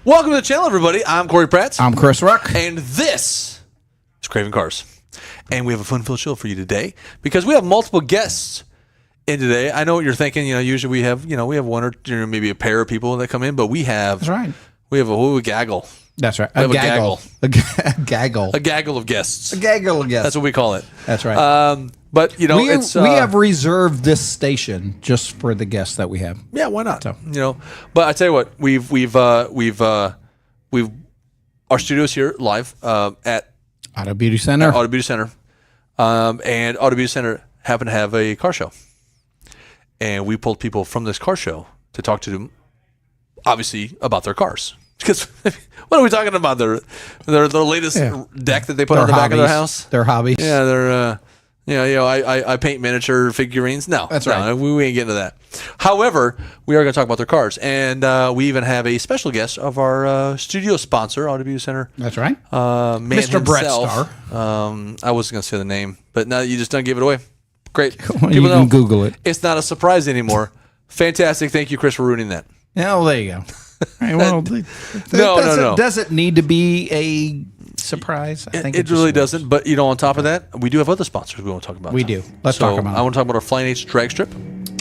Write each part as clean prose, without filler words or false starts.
Welcome to the channel, everybody. I'm Corey Pratt. I'm Chris Ruck. And this is Craving Cars. And we have a fun-filled show for you today because we have multiple guests in today. I know what you're thinking. Usually we have one or maybe a pair of people that come in, but we have... That's right. We have a gaggle. That's right. A gaggle. A gaggle. A gaggle of guests. A gaggle of guests. That's what we call it. That's right. But we have reserved this station just for the guests that we have. Yeah, why not? So. But I tell you what, we've our studios here live at Auto Beauty Center. And Auto Beauty Center happened to have a car show, and we pulled people from this car show to talk to them, obviously about their cars. Because what are we talking about? Their latest deck that they put on the back of their house. Their hobbies. Yeah, I paint miniature figurines. No, that's right. We ain't getting to that. However, we are going to talk about their cars, and we even have a special guest of our studio sponsor, Auto Beauty Center. That's right, Mr. Brett Starr. I wasn't going to say the name, but now you just don't give it away. Great. Well, you can Google it. It's not a surprise anymore. Fantastic. Thank you, Chris, for ruining that. Yeah, well, there you go. Right, well, no. Does it need to be a surprise? I think it really doesn't. But on top of that, we do have other sponsors we want to talk about. We do. Let's talk about. I want to talk about our Flying H drag strip.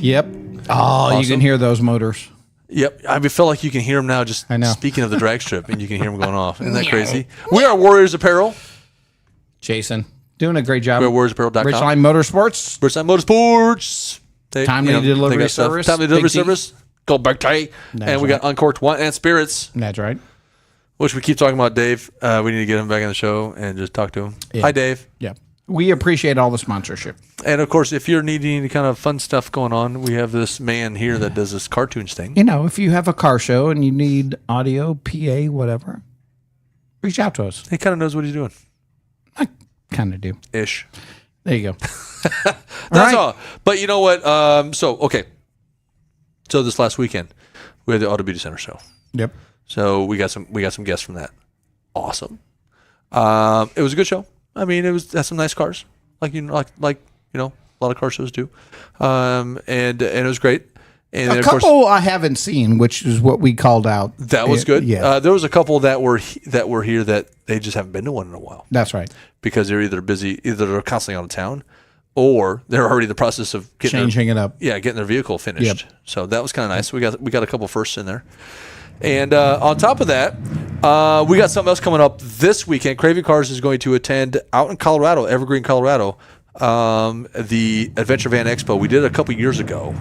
Yep. Oh, awesome. You can hear those motors. Yep. I feel like you can hear them now. Just speaking of the drag strip, and you can hear them going off. Isn't that crazy? We are Warriors Apparel. Jason doing a great job. We're WarriorsApparel.com. Ridgeline Motorsports. Ridgeline Motorsports. Timely delivery service. Timely delivery service. Go back to and we got Uncorked Wine and Spirits. That's right. Which we keep talking about Dave. We need to get him back on the show and just talk to him. Yeah. Hi, Dave. Yeah. We appreciate all the sponsorship. And, of course, if you're needing any kind of fun stuff going on, we have this man here that does this cartoons thing. If you have a car show and you need audio, PA, whatever, reach out to us. He kind of knows what he's doing. I kind of do. Ish. There you go. That's all. But you know what? So this last weekend, we had the Auto Beauty Center show. Yep. So we got some guests from that. Awesome. It was a good show. I mean, had some nice cars, like a lot of car shows do. And it was great. And a couple I haven't seen, which is what we called out. That was good. Yeah. There was a couple that were here that they just haven't been to one in a while. That's right. Because they're either busy, either they're constantly out of town, or they're already in the process of changing it up. Yeah, getting their vehicle finished. Yep. So that was kind of nice. We got a couple firsts in there. And on top of that, we got something else coming up this weekend. Craving Cars is going to attend out in Colorado, Evergreen, Colorado, the Adventure Van Expo. We did it a couple years ago.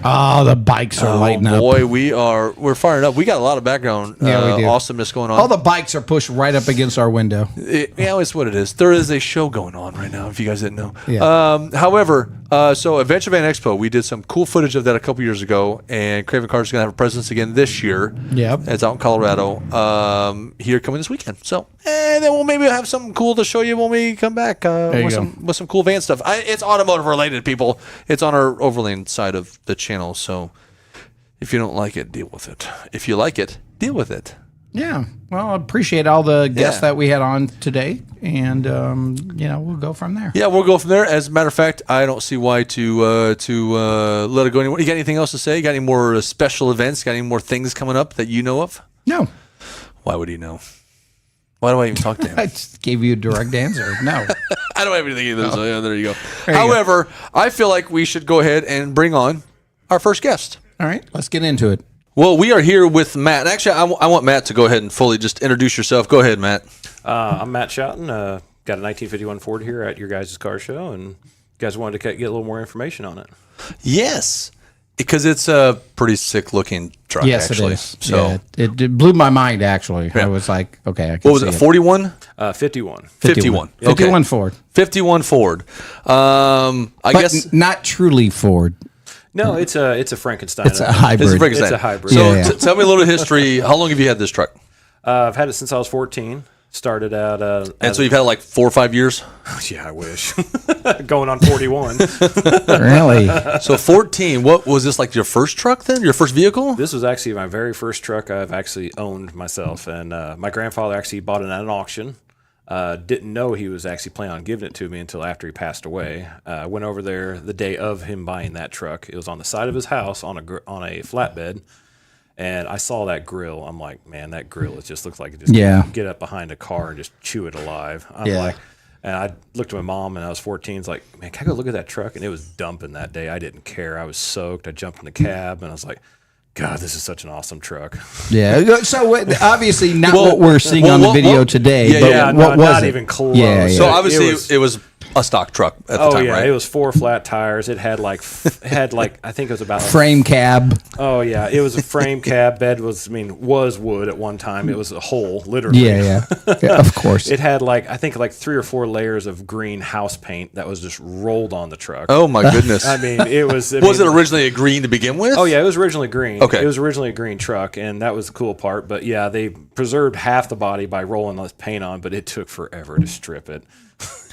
Oh, the bikes are lighting up. Boy, we're firing up. We got a lot of background awesomeness going on. All the bikes are pushed right up against our window. It's what it is. There is a show going on right now, if you guys didn't know. Yeah. However, so Adventure Van Expo, we did some cool footage of that a couple years ago, and Craving Cars is going to have a presence again this year. Yep. It's out in Colorado here coming this weekend. So, and then we'll maybe have something cool to show you when we come back with some cool van stuff. It's automotive related, people. It's on our Overland side of the channel. So if you don't like it, deal with it. If you like it, deal with it. Yeah. Well, I appreciate all the guests that we had on today, and we'll go from there. Yeah, we'll go from there. As a matter of fact, I don't see why to let it go anymore. You got anything else to say? Got any more special events? Got any more things coming up that you know of? No. Why would he know? Why do I even talk to him? I just gave you a direct answer. No. I don't have anything either. So yeah, there you go. However, I feel like we should go ahead and bring on our first guest. All right, let's get into it. Well, we are here with Matt. And actually, I want Matt to go ahead and fully just introduce yourself. Go ahead, Matt. I'm Matt Shoughton. Got a 1951 Ford here at your guys' car show, and you guys wanted to get a little more information on it. Yes, because it's a pretty sick-looking truck, actually. It is. So it blew my mind, actually. Yeah. I was like, okay, I can what was it, 41? 51. 51. Okay. 51 Ford. 51 Ford. I guess not truly Ford. No, it's a Frankenstein. It's a hybrid. It's a hybrid. So tell me a little history. How long have you had this truck? I've had it since I was 14. Started out... and so you've had it like 4 or 5 years? Yeah, I wish. Going on 41. Really? So 14, what was this, like your first truck then? Your first vehicle? This was actually my very first truck I've actually owned myself. And my grandfather actually bought it at an auction. Didn't know he was actually planning on giving it to me until after he passed away. Went over there the day of him buying that truck. It was on the side of his house on a flatbed. And I saw that grill. I'm like, man, that grill, it just looks like it just get up behind a car and just chew it alive. I'm like, and I looked at my mom, and I was 14. It's like, man, can I go look at that truck? And it was dumping that day. I didn't care. I was soaked. I jumped in the cab, and I was like, God, this is such an awesome truck. Yeah. So obviously not what we're seeing on the video today. But what was not it? even close. Yeah. So obviously it was a stock truck at the time, right? It was 4 flat tires. It had like I think it was about frame cab. Oh yeah, it was a frame cab. Bed was wood at one time. It was a hole, literally. Yeah, of course. It had I think 3 or 4 layers of green house paint that was just rolled on the truck. Oh my goodness! I mean, it was. Was it originally a green to begin with? Oh yeah, it was originally green. Okay, it was originally a green truck, and that was the cool part. But yeah, they preserved half the body by rolling this paint on, but it took forever to strip it.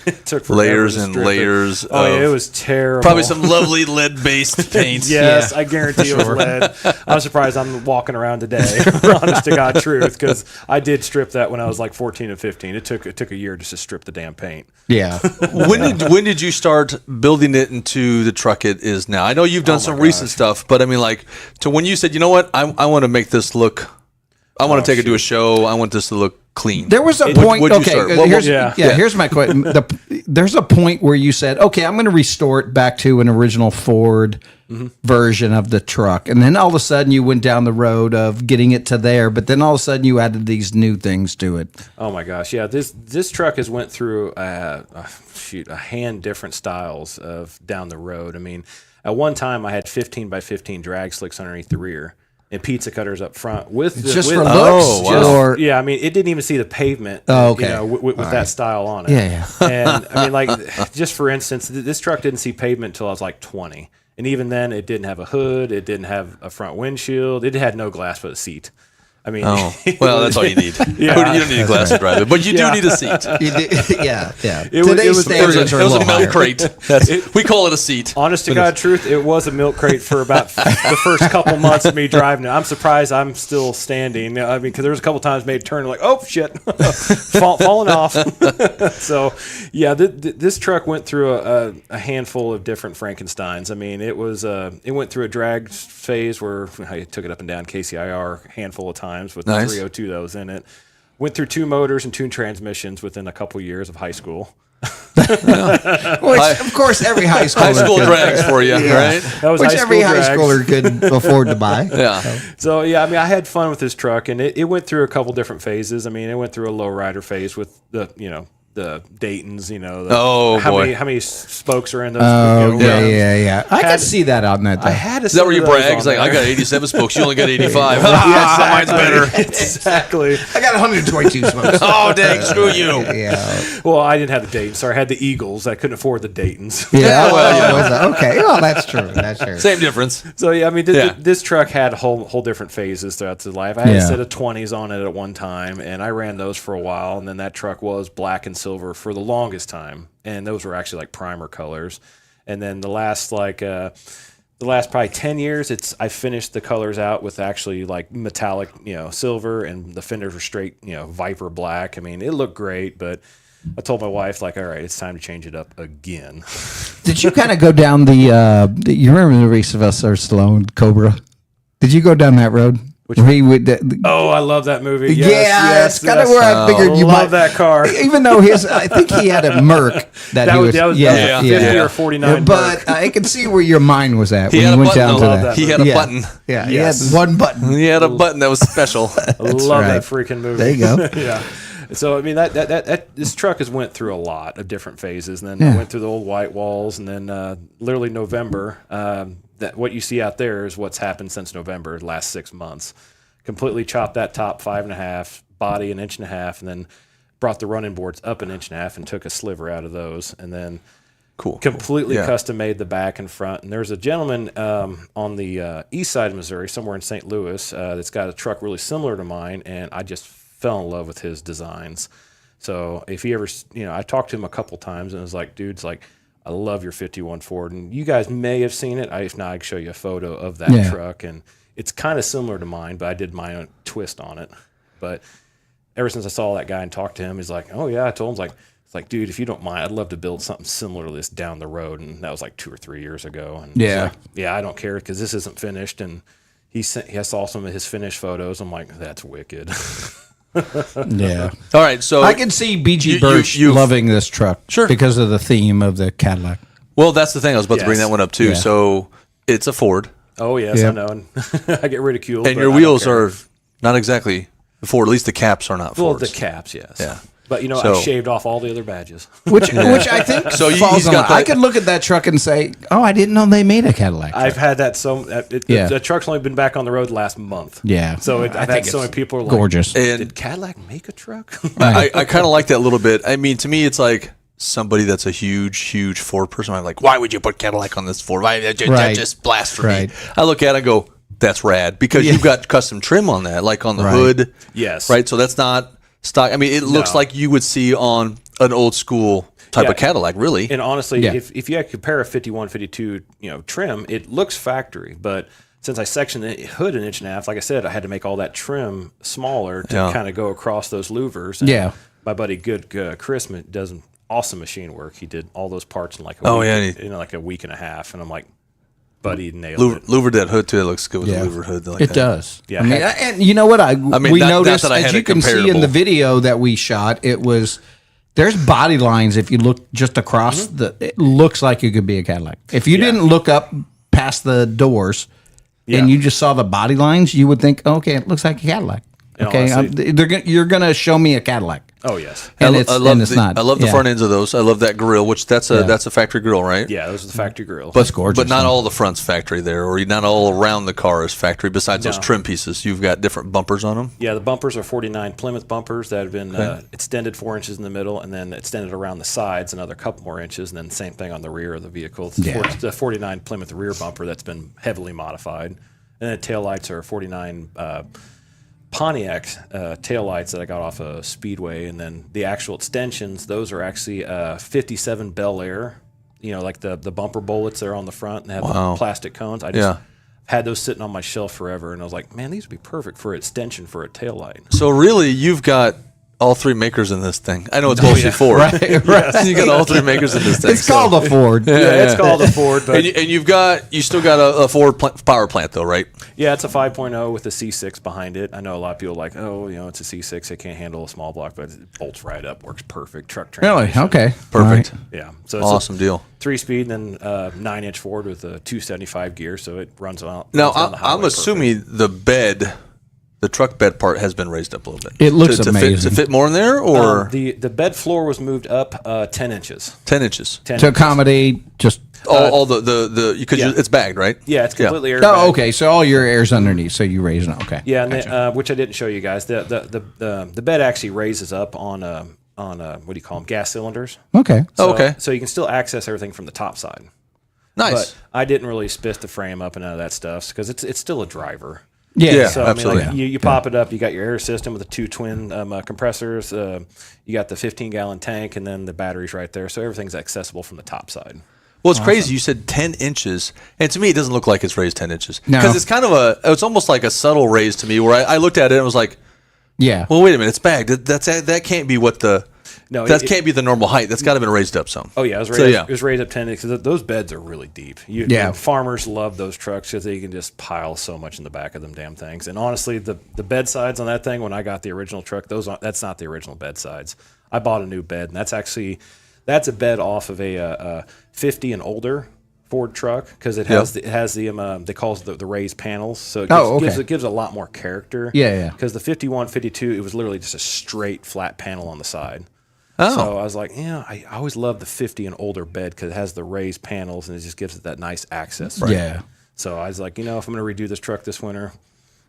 It took layers and layers. Oh, yeah, it was terrible. Probably some lovely lead-based paint. Yes, I guarantee it was lead. I'm surprised I'm walking around today, honest to God truth, because I did strip that when I was like 14 and 15. It took a year just to strip the damn paint. Yeah. When did you start building it into the truck it is now? I know you've done some recent stuff, but I mean, to when you said, you know what, I want to make this look, I want to take it to a show, I want this to look clean. There was a point. Here's my question. There's a point where you said, "Okay, I'm going to restore it back to an original Ford version of the truck," and then all of a sudden you went down the road of getting it to there. But then all of a sudden you added these new things to it. Oh my gosh, yeah. This truck has went through a hand different styles of down the road. I mean, at one time I had 15 by 15 drag slicks underneath the rear. And pizza cutters up front with for looks. Yeah, I mean, it didn't even see the pavement. Oh, okay. You know, with that style on it. Yeah. And I mean, just for instance, this truck didn't see pavement until I was like 20, and even then, it didn't have a hood, it didn't have a front windshield, it had no glass but a seat. I mean, that's all you need. Yeah. You don't need a glass to drive it, but you do need a seat. Yeah. Today's standards are it was a milk crate. We call it a seat. Honest to God truth, it was a milk crate for about the first couple months of me driving it. I'm surprised I'm still standing. I mean, because there was a couple times made a turn like, oh shit, falling off. So yeah, this truck went through a handful of different Frankensteins. I mean, it went through a drag phase where I took it up and down KCIR a handful of times with the 302 that was in it. Went through 2 motors and 2 transmissions within a couple years of high school. Which, of course, every high school drags for you, right? That was which every high schooler could afford to buy. Yeah. So yeah, I mean, I had fun with this truck, and it went through a couple different phases. I mean, it went through a lowrider phase with the Daytons, how many spokes are in those? Yeah. I can see that on that. Though. I had is that where you brag? It's like, I got 87 spokes, you only got 85. Mine's better. Exactly. I got 122 spokes. Oh, dang, screw you. Yeah. Well, I didn't have the Daytons, so I had the Eagles. I couldn't afford the Daytons. Yeah, okay. Well, that's true. Same difference. So yeah, I mean, this truck had whole different phases throughout its life. I had a set of 20s on it at one time, and I ran those for a while, and then that truck was black and silver for the longest time, and those were actually like primer colors. And then the last probably 10 years, I finished the colors out with actually like metallic, silver, and the fenders were straight, Viper black. I mean, it looked great, but I told my wife, like, all right, it's time to change it up again. Did you kind of go down you remember the Reese Sylvester Stallone Cobra? Did you go down that road? I love that movie. Yes, it's kind of where I figured you might love that car. Even though I think he had a Merc that he was 50 or 49. But I can see where your mind was at when you went down to that. He had a button. Yeah, he had one button. He had a button that was special. I love that freaking movie. There you go. Yeah. So I mean that this truck has went through a lot of different phases, and then I went through the old white walls, and then literally November. That what you see out there is what's happened since November, the last 6 months. Completely chopped that top 5.5, body 1.5 inches, and then brought the running boards up 1.5 inches and took a sliver out of those, and then completely custom made the back and front. And there's a gentleman on the east side of Missouri, somewhere in St. Louis, that's got a truck really similar to mine, and I just fell in love with his designs. So if he ever, I talked to him a couple times, and it was like, dude's like, I love your 51 Ford, and you guys may have seen it. If not, I can show you a photo of that truck, and it's kind of similar to mine, but I did my own twist on it. But ever since I saw that guy and talked to him, he's like, oh yeah, I told him, it's like, dude, if you don't mind, I'd love to build something similar to this down the road, and that was like 2 or 3 years ago. And I don't care because this isn't finished, and I saw some of his finished photos. I'm like, that's wicked. Yeah. All right, so I can see BG Birch loving this truck, sure, because of the theme of the Cadillac. Well, that's the thing. I was about to bring that one up too. Yeah. So it's a Ford. Oh yes, I know. And I get ridiculed. And your wheels are not exactly Ford. At least the caps are not Ford. Well, the caps, yes. Yeah. But I shaved off all the other badges, which I think falls on. I could look at that truck and say, "Oh, I didn't know they made a Cadillac." I've had that the truck's only been back on the road last month. Yeah, so I've had so many people are like, gorgeous. Did Cadillac make a truck? I kind of like that a little bit. I mean, to me, it's like somebody that's a huge Ford person. I'm like, why would you put Cadillac on this Ford? That's just blasphemy. Right. I look at it and go, that's rad, because you've got custom trim on that, like on the hood. Yes. Right. So that's not stock. I mean, it looks like you would see on an old school type of Cadillac, really. And honestly, if you had to compare a 51, 52, trim, it looks factory. But since I sectioned the hood an inch and a half, like I said, I had to make all that trim smaller to kind of go across those louvers. And my buddy Chris does awesome machine work. He did all those parts in like a week, like a week and a half. And I'm like, buddy, nailed it. Louvered that hood too. It looks good with the louvered hood. Like it does. Yeah. I mean, and you know what? We noticed, as you can see in the video that we shot, there's body lines. If you look just across it looks like it could be a Cadillac. If you didn't look up past the doors and you just saw the body lines, you would think, okay, it looks like a Cadillac. Okay, honestly, you're going to show me a Cadillac. Oh yes, and I love the front ends of those. I love that grill, which that's a factory grill, right? Yeah, those are the factory grills. That's gorgeous. But not all the front's factory there, or not all around the car is factory. Besides those trim pieces, you've got different bumpers on them. Yeah, the bumpers are 49 Plymouth bumpers that have been extended 4 inches in the middle, and then extended around the sides another couple more inches, and then same thing on the rear of the vehicle. It's the 49 Plymouth rear bumper that's been heavily modified, and then the taillights are 49. Pontiac taillights that I got off a Speedway, and then the actual extensions, those are actually 57 Bel Air, like the bumper bullets that are on the front and have the plastic cones. I just had those sitting on my shelf forever, and I was like, man, these would be perfect for an extension for a taillight. So really, you've got all three makers in this thing. I know it's mostly Ford. Right. Yes. You got all three makers in this thing. It's called a Ford. It's called a Ford. But and you still got a Ford power plant though, right? Yeah, it's a 5.0 with a C6 behind it. I know a lot of people are like, it's a C6. It can't handle a small block, but it bolts right up, works perfect. Truck transmission. Really? Okay. Perfect. Right. Yeah. So it's awesome deal. 3-speed and then 9-inch Ford with a 275 gear, so it runs on. Now I'm assuming the truck bed part has been raised up a little bit. It looks amazing. To fit more in there, or the bed floor was moved up 10 inches. 10 inches. To accommodate just all the because it's bagged, right? Yeah, it's completely air bagged. Oh, okay. So all your air's underneath, so you raise it. Okay. Yeah, and then, which I didn't show you guys. The bed actually raises up on what do you call them? Gas cylinders. Okay. Okay. So you can still access everything from the top side. Nice. But I didn't really spit the frame up and none of that stuff because it's still a driver. Yeah, so absolutely. I mean, you pop it up. You got your air system with the two twin compressors. You got the 15-gallon tank, and then the batteries right there. So everything's accessible from the top side. Well, it's crazy. You said 10 inches, and to me, it doesn't look like it's raised 10 inches because it's kind of it's almost like a subtle raise to me. Where I looked at it and was like, well, wait a minute, it's bagged. That can't be what the. No, can't be the normal height. That's got to have been raised up some. Oh yeah, it was raised up 10 because those beds are really deep. Farmers love those trucks because they can just pile so much in the back of them damn things. And honestly, the bed sides on that thing when I got the original truck, that's not the original bed sides. I bought a new bed, and that's a bed off of a 50 and older Ford truck because it has the they call it the raised panels, so it gives a lot more character. Yeah. Because the 51, 52, it was literally just a straight flat panel on the side. Oh. So I was like, I always love the 50 and older bed because it has the raised panels and it just gives it that nice access. Right? Yeah. So I was like, if I'm going to redo this truck this winter,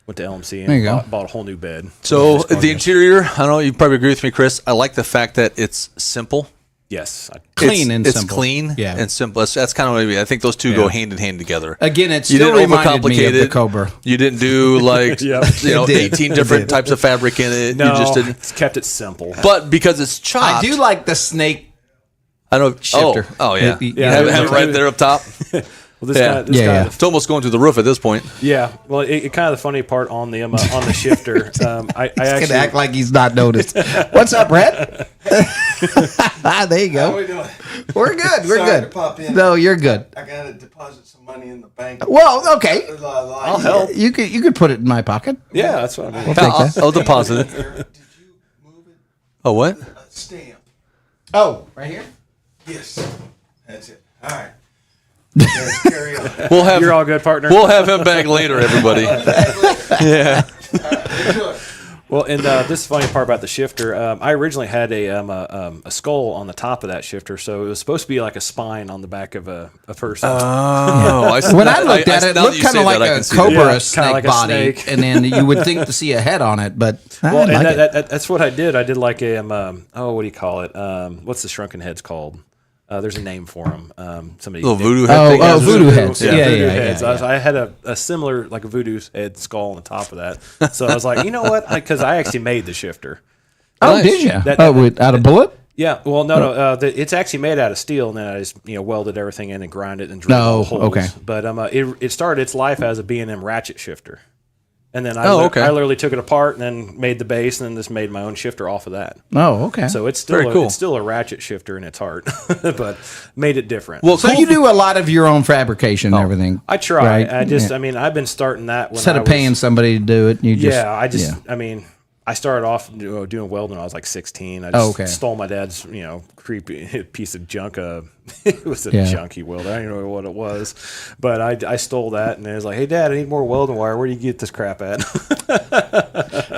went to LMC and bought a whole new bed. So the interior, I don't know, you probably agree with me, Chris. I like the fact that it's simple. Yes. Clean and simple. It's clean and simple. That's kind of what I mean. I think those two go hand in hand together. Again, it still reminded me of the Cobra. You didn't do 18 different types of fabric in it. No, you just didn't. It's kept it simple. But because it's chopped. I do like the snake shifter. Oh yeah. Have it right there up top. It's almost going through the roof at this point. Yeah. Well, it kind of the funny part on the shifter. I actually can act like he's not noticed. What's up, Brett? There you go. How we doing? We're good. We're Sorry good. to pop in. No, you're good. I got to deposit some money money in the bank. Well, okay. I'll help. You could put it in my pocket. Yeah, that's what I mean. I'll deposit it. Did you move it? Oh, what? A stamp. Oh, right here. Yes. That's it. All right. Yes, carry on. You're all good, partner. We'll have him back later, everybody. Yeah. Enjoy. Well, and this is the funny part about the shifter. I originally had a skull on the top of that shifter, so it was supposed to be like a spine on the back of a person. Oh, When I looked at it, it looked kind of like a cobra snake like a body, snake. and then you would think to see a head on it, but Well, I like it. that's what I did. I did like a what do you call it? What's the shrunken heads called? There's a name for them. Somebody little voodoo head thing. Oh, voodoo heads. Yeah, Yeah, voodoo yeah, heads. yeah. I had a similar like a voodoo head skull on the top of that. So I was like, you know what? Because I actually made the shifter. Oh, Nice. did you? That- Out of bullet? Yeah, well, no. It's actually made out of steel, and then I just welded everything in and ground it and drilled all the holes. okay. But it started its life as a B&M ratchet shifter, and then I literally took it apart and then made the base, and then just made my own shifter off of that. Oh, okay. So it's Very still cool. it's still a ratchet shifter in its heart, but made it different. Well, So you do a lot of your own fabrication and everything. I try. right? I mean, I've been starting that when Instead I of was, paying somebody to do it, you just I mean, I started off doing welding when I was like 16. I just stole my dad's, creepy piece of junk. It was a junky welder. I don't even know what it was, but I stole that, and I was like, "Hey, Dad, I need more welding wire. Where do you get this crap at?"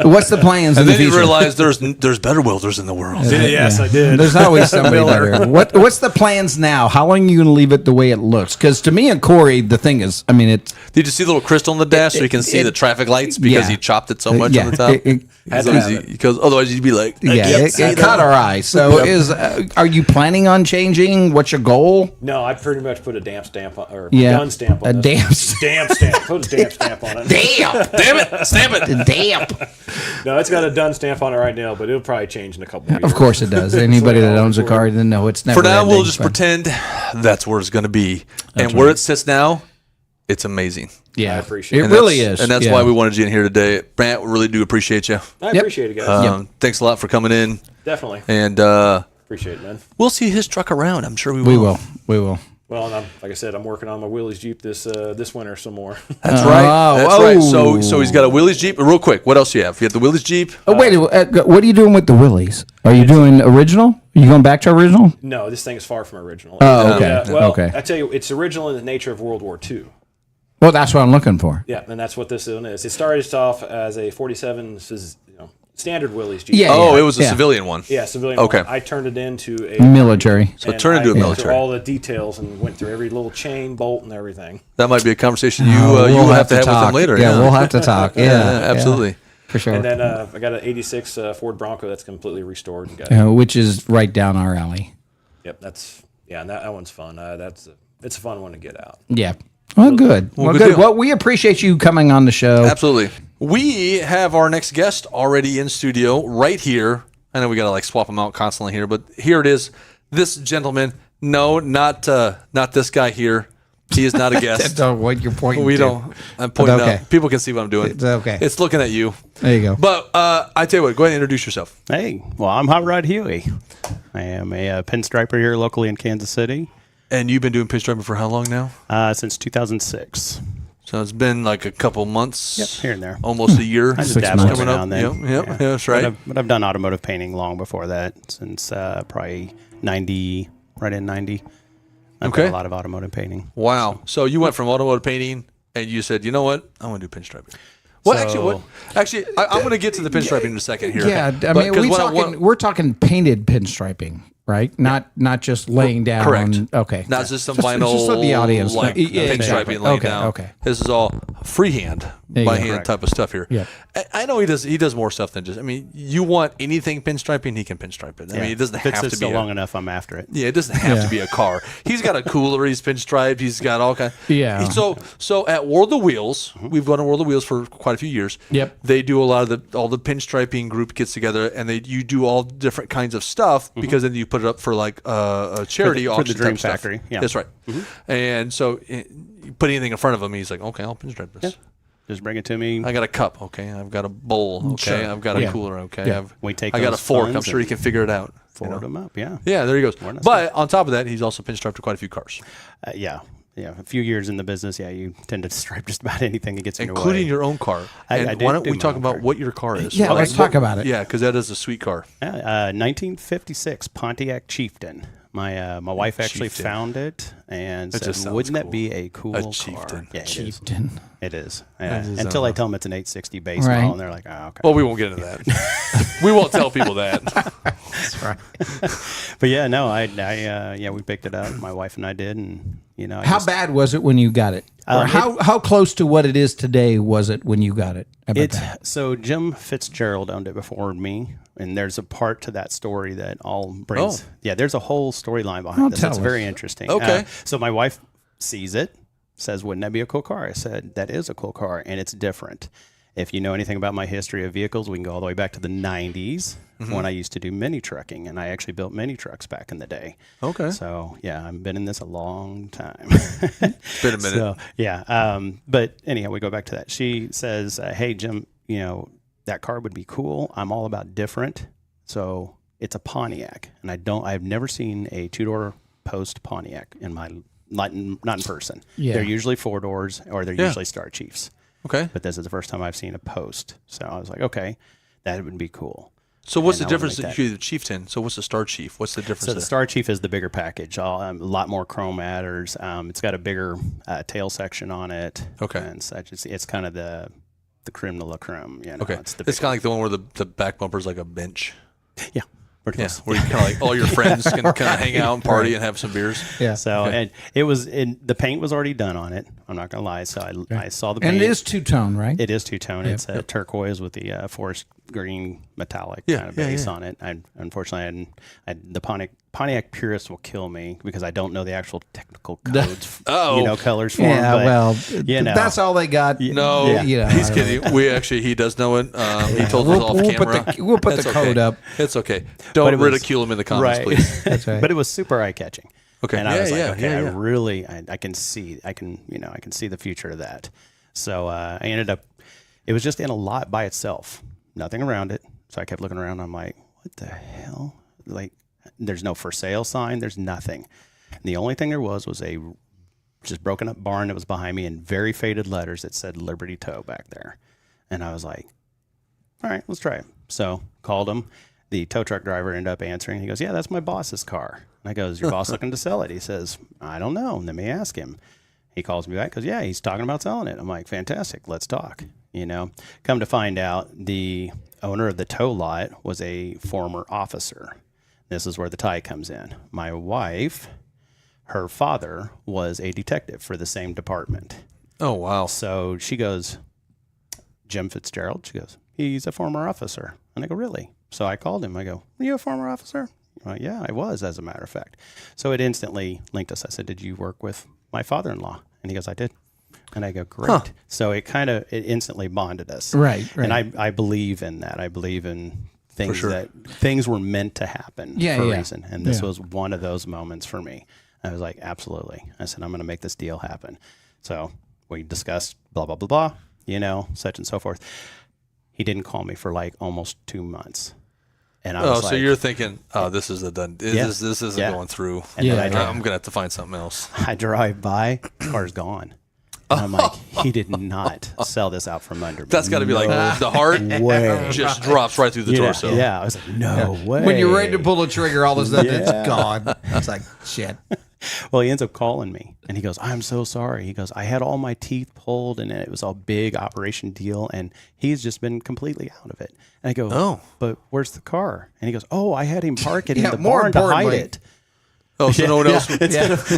What's the plans? And in the then you future? realize there's better welders in the world. Yes, I did. There's always somebody better. What's the plans now? How long are you going to leave it the way it looks? Because to me and Corey, the thing is, I mean, it's Did you see the little crystal on the dash so you can see the traffic lights because he chopped it so much on the top? Had to have it. Because otherwise you'd be like, it caught our eye. So are you planning on changing? What's your goal? No, I pretty much put a damp stamp on, or Yeah. gun stamp on A this. damp stamp. Damp stamp. Put a damp stamp on it. damn it, stamp it. Damp. No, it's got a done stamp on it right now, but it'll probably change in a couple of years. Of course it does. Anybody that owns a car doesn't know it's never. For now, we'll ending, just but- pretend that's where it's going to be. And where it sits now, it's amazing. Yeah, I appreciate it. it. Really is, And that's why we wanted you in here today. Brant, we really do appreciate you. I appreciate it, guys. Thanks a lot for coming in. Definitely. And Appreciate it, man. we'll see his truck around. I'm sure we will. We will. Well, and like I said, I'm working on my Willys Jeep this winter some more. That's right. That's right. So he's got a Willys Jeep. Real quick, what else do you have? You have the Willys Jeep. Oh wait, what are you doing with the Willys? Are you doing original? Are you going back to original? No, this thing is far from original. Oh, okay. Well, Okay. I tell you, it's original in the nature of World War II. Well, that's what I'm looking for. Yeah, and that's what this one is. It started off as a 47 standard Willys Jeep. Yeah. Oh, it was a civilian one. Yeah, civilian. Okay. One. I turned it into a Military. So turn into a went military. through all the details and went through every little chain, bolt, and everything. That might be a conversation you We'll will have to have talk. with him later. Yeah, we'll have to talk. Yeah, absolutely. for sure. And then I got an '86 Ford Bronco that's completely restored. And got Which is right down our alley. Yep, and that one's fun. It's a fun one to get out. Yeah. Well, good. Well, good good. deal. Well, we appreciate you coming on the show. Absolutely. We have our next guest already in studio right here. I know we got to swap them out constantly here, but here it is. This gentleman. No, not this guy here. He is not a guest. What you're pointing We to. don't. I'm pointing Okay. out. People can see what I'm doing. It's okay. It's looking at you. There you go. But I tell you what, go ahead and introduce yourself. Hey, well, I'm Hot Rod Huey. I am a pinstriper here locally in Kansas City And you've been doing pinstriping for how long now? since 2006. So it's been a couple months. Yep, here and there. Almost a year. I just 6 dabble months. every Coming now up. and then. Yep, Yeah. that's right. But I've done automotive painting long before that, since probably 90, right in 90. I've Okay. done a lot of automotive painting. Wow. So you went from automotive painting and you said, you know what? I want to do pinstriping. Well, actually, I'm going to get to the pinstriping in a second here. Yeah, I But- mean, 'cause we're talking painted pinstriping, right? Not just laying down. Correct. Okay. Not just some vinyl just let the audience know. pinstriping exactly. laying Okay, down. okay. This is all freehand, you by go. hand Correct. type of stuff here. Yeah. I know he does more stuff than just. I mean, you want anything pinstriping, he can pinstripe it. I mean, it doesn't If it have to sits be still long enough, I'm after it. Yeah, it doesn't have to be a car. He's got a cooler. He's pinstriped. He's got all kinds. Yeah. So at World of Wheels, we've gone to World of Wheels for quite a few years. Yep. They do a lot of all the pinstriping group gets together, and you do all different kinds of stuff because then you put it up for a charity for the auction Dream type stuff. Factory, yeah. That's right. And so you put anything in front of him, he's like, okay, I'll pinstripe this. Just bring it to me. I got a cup. Okay, I've got a bowl. Okay, Sure. I've got a Yeah. cooler. Okay, Yeah. We take I got a those fork. I'm funds sure he and can figure it out. Forward them up, yeah. Yeah, there he goes. More than But on top of that, he's also pinstriped quite a few cars. Yeah. a few years in the business, you tend to stripe just about anything that gets in your way. Including your own car. And why don't we talk about what your car is? Yeah, let's talk about it. Yeah, because that is a sweet car. 1956 Pontiac Chieftain. My wife actually found it and said, "Wouldn't that be a cool Chieftain. car?" Yeah, Chieftain. It is. Until I tell them it's an 860 base model, and they're like, "Oh, okay." Well, we won't get into that. We won't tell people that. That's right. But yeah, no, we picked it up. My wife and I did, and how bad was it when you got it? Or how close to what it is today was it when you got it? So Jim Fitzgerald owned it before me, and there's a part to that story that all brings. Oh. Yeah, there's a whole storyline behind this. It's very interesting. Okay. So my wife sees it, says, "Wouldn't that be a cool car?" I said, "That is a cool car, and it's different." If you know anything about my history of vehicles, we can go all the way back to the 90s when I used to do mini trucking, and I actually built mini trucks back in the day. Okay. So, I've been in this a long time. It's been a minute. So, but anyhow, we go back to that. She says, "Hey, Jim, that car would be cool. I'm all about different." So it's a Pontiac, and I've never seen a two-door post Pontiac not in person. Yeah. They're usually four doors, or they're usually Star Chiefs. Okay. But this is the first time I've seen a post. So I was like, okay, that would be cool. So what's the difference between the Chieftain? So what's the Star Chief? What's the difference? So the Star Chief is the bigger package. A lot more chrome adders. It's got a bigger tail section on it. Okay. And such. It's kind of the creme de la creme. Okay. It's kind of like the one where the back bumper's like a bench. Yeah. Yeah, where you kind of like all your friends can kind of hang out and party and have some beers. Yeah. So and it was the paint was already done on it. I'm not gonna lie. So I saw the paint. And it is two-tone, right? It is two-tone. It's a turquoise with the forest green metallic kind of base on it. Unfortunately, the Pontiac purist will kill me because I don't know the actual technical codes, colors for them. But, that's all they got. No, he's kidding. He does know it. He told us off camera. We'll put the code up. It's okay. Don't ridicule him in the comments, please. That's right. But it was super eye-catching. Okay. And I was like, I can see the future of that. So I ended up, it was just in a lot by itself, nothing around it. So I kept looking around. I'm like, what the hell? Like, there's no for sale sign. There's nothing. And the only thing there was a just broken up barn that was behind me in very faded letters that said Liberty Tow back there. And I was like, all right, let's try it. So called him. The tow truck driver ended up answering. He goes, "Yeah, that's my boss's car." And I goes, "Your boss looking to sell it?" He says, "I don't know. Let me ask him." He calls me back. Goes, "Yeah, he's talking about selling it." I'm like, "Fantastic. Let's talk." Come to find out, the owner of the tow lot was a former officer. This is where the tie comes in. My wife, her father was a detective for the same department. Oh, wow. So she goes, "Jim Fitzgerald?" She goes, "He's a former officer." And I go, "Really?" So I called him. I go, "Were you a former officer?" "Yeah, I was, as a matter of fact." So it instantly linked us. I said, "Did you work with my father-in-law?" And he goes, "I did." And I go, "Great." Huh. So it instantly bonded us. Right. And I believe in that. I believe in things that things were meant to happen for a reason. And this was one of those moments for me. I was like, absolutely. I said, I'm going to make this deal happen. So we discussed blah, blah, blah, blah, such and so forth. He didn't call me for like almost 2 months. And I was like, so you're thinking, this is a done. This isn't going through. And then I'm gonna have to find something else. I drive by, car's gone. And I'm like, he did not sell this out from under me. That's got to be like the heart just drops right through the torso. Yeah, I was like, no way. When you're ready to pull the trigger, all of a sudden it's gone. It's like, shit. Well, he ends up calling me, and he goes, "I'm so sorry." He goes, "I had all my teeth pulled, and it was a big operation deal, and he's just been completely out of it." And I go, "Oh, but where's the car?" And he goes, "Oh, I had him park it in the barn to hide it." Oh, so no one else.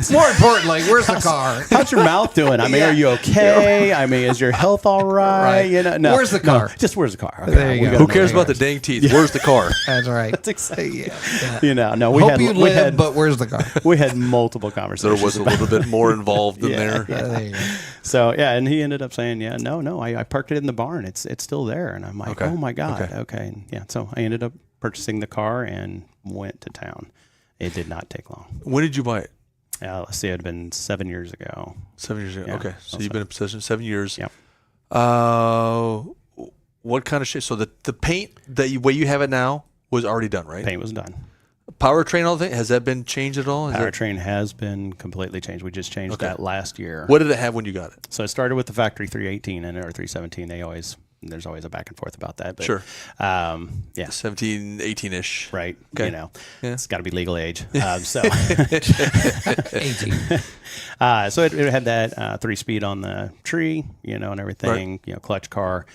More importantly, where's the car? How's your mouth doing? I mean, are you okay? I mean, is your health all right? No. Where's the car? Just where's the car? Okay, there you go. Who cares about the dang teeth? Where's the car? That's right. That's exactly. Yeah. No. We had, but where's the car? We had multiple conversations. There was a little bit more involved in there. There you go. So and he ended up saying, no, I parked it in the barn. It's still there. And I'm like, oh my god, okay. And so I ended up purchasing the car and went to town. It did not take long. When did you buy it? Let's see, it had been 7 years ago. 7 years ago. Yeah, okay. So you've been in possession 7 years. Yep. What kind of shape? So the paint way you have it now was already done, right? Paint was done. Powertrain, all thing, has that been changed at all? Powertrain has been completely changed. We just changed that last year. What did it have when you got it? So it started with the factory 318 and or 317. There's always a back and forth about that. But, sure. Yeah. 17, 18-ish. Right. Okay. It's got to be legal age. So 18. So it had that 3-speed on the tree, and everything, clutch car,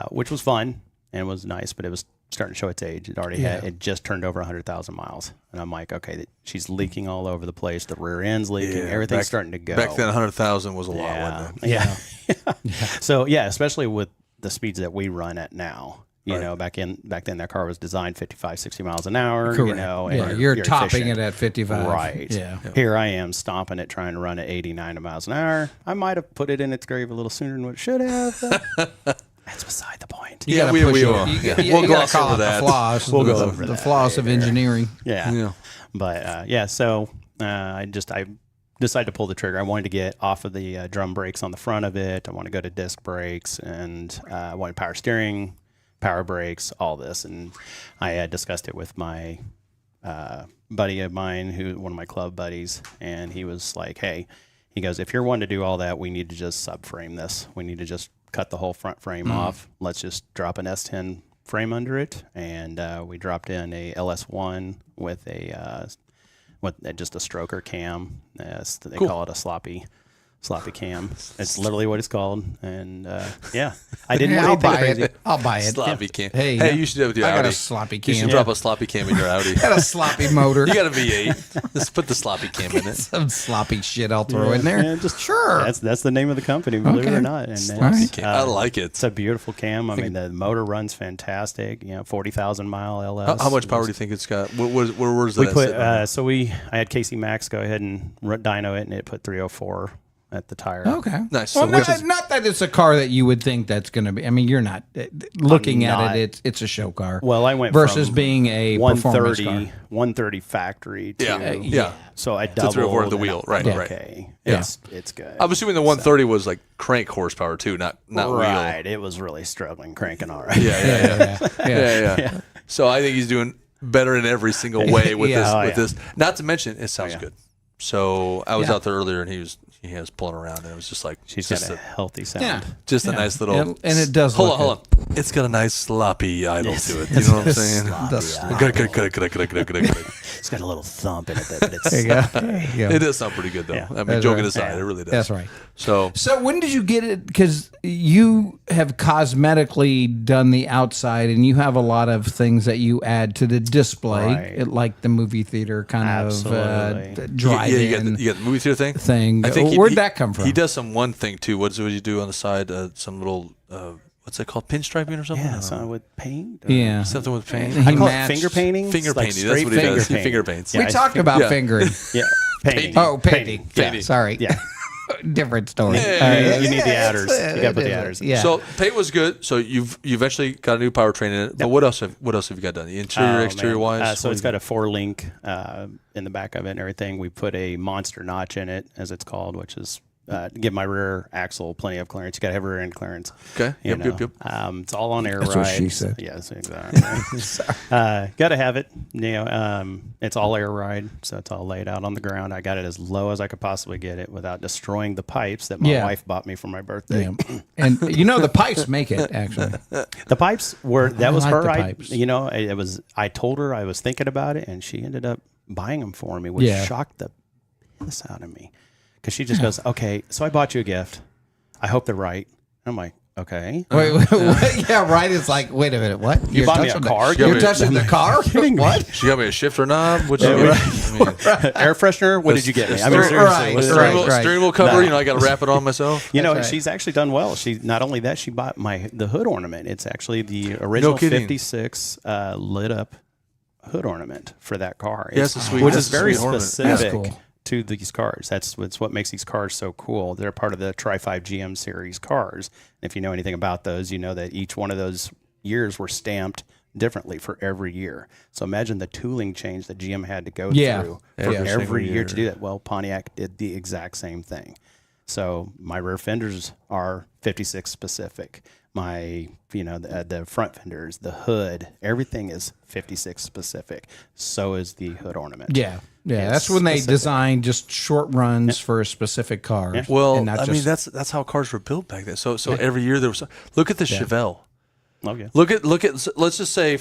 which was fun and was nice, but it was starting to show its age. It just turned over 100,000 miles. And I'm like, okay, she's leaking all over the place. The rear end's leaking. Everything's starting to go. Back then, 100,000 was a lot, wasn't it? Yeah. So, especially with the speeds that we run at now. Back then that car was designed 55, 60 miles an hour. Correct. You're topping it at 55. Right. Yeah. Here I am stomping it, trying to run at 80, 90 miles an hour. I might have put it in its grave a little sooner than what it should have. That's beside the point. We will. We'll gloss over that. The flaws. We'll go over the flaws of engineering. Yeah. But so I decided to pull the trigger. I wanted to get off of the drum brakes on the front of it. I want to go to disc brakes, and I wanted power steering, power brakes, all this. And I had discussed it with my buddy of mine, one of my club buddies, and he was like, hey, he goes, if you're wanting to do all that, we need to just subframe this. We need to just cut the whole front frame off. Let's just drop an S10 frame under it. And we dropped in a LS1 with just a stroker cam. They call it a sloppy cam. It's literally what it's called. And I didn't want anything crazy. I'll buy it. Sloppy cam. Hey, you should do it with your I Audi. got a sloppy cam. You should drop a sloppy cam in your Audi. Got a sloppy motor. You got a V8. Just put the sloppy cam in it. Some sloppy shit I'll throw in there. Yeah, sure. That's the name of the company, believe it or not. And Sloppy cam. I like it. It's a beautiful cam. I mean, the motor runs fantastic. 40,000 mile LS. How much power do you think it's got? Where's that? We put I had Casey Max go ahead and dyno it, and it put 304 at the tire. Okay. Nice. Well, not that it's a car that you would think that's going to be. I mean, you're not looking at it. It's a show car. Well, I went versus from being a 130 factory to So I doubled. 304 the wheel. Right. Okay. It's good. I'm assuming the 130 was like crank horsepower too, not wheel. Right. It was really struggling cranking all right. Yeah. So I think he's doing better in every single way with this. Not to mention, it sounds good. So I was out there earlier, and he was pulling around, and it was just like she's got a healthy sound. Just a nice little. And it does. Hold on. It's got a nice sloppy idle to it. You know what I'm saying? Good. It's got a little thump in it, but it's. There you go. It does sound pretty good though. I mean, joking aside, it really does. That's right. So when did you get it? Because you have cosmetically done the outside, and you have a lot of things that you add to the display, like the movie theater kind of drive-in. You got the movie theater thing. I think where'd that come from? He does one thing too. What does he do on the side? Some little. What's it called? Pinstriping or something? Yeah, something with paint. Something with paint. I call it finger painting. Finger painting. That's what he does. He finger paints. We talked about fingering. Yeah. Painting. Oh, painting. Yeah, sorry. Yeah. Different story. You need the adders. You got to put the adders. Yeah. So paint was good. So you eventually got a new powertrain in it. But what else have you got done? The interior, exterior wise. So it's got a 4-link in the back of it and everything. We put a monster notch in it, as it's called, which is give my rear axle plenty of clearance. You got to have rear end clearance. Okay. Yep. It's all on air ride. That's what she said. Yes, exactly. Got to have it. It's all air ride, so it's all laid out on the ground. I got it as low as I could possibly get it without destroying the pipes that my wife bought me for my birthday. Yeah. And the pipes make it actually. The pipes were was like her. the pipes. It was. I told her I was thinking about it, and she ended up buying them for me, which shocked the piss out of me. Because she just goes, okay, so I bought you a gift. I hope they're right. I'm like, okay. Wait, what? Yeah, right. It's like, wait a minute, what? You bought me a car? You're touching the car? What? She got me a shifter knob. What'd air freshener? What did you get me? I mean, Right. Steering wheel cover. I got to wrap it on myself. She's actually done well. She not only that, she bought the hood ornament. It's actually the original 56 lit up hood ornament for that car. Yes, which is very specific. Cool. To these cars. That's what makes these cars so cool. They're part of the Tri-5 GM series cars. If you know anything about those, you know that each one of those years were stamped differently for every year. So imagine the tooling change that GM had to go through for every year to do that. Well, Pontiac did the exact same thing. So my rear fenders are 56 specific. my, the front fenders, the hood, everything is 56 specific. So is the hood ornament. Yeah. That's when they design just short runs for a specific car. Yeah. Well, that's how cars were built back then. So every year there was. Look at the Chevelle. Okay. Look at. Let's just say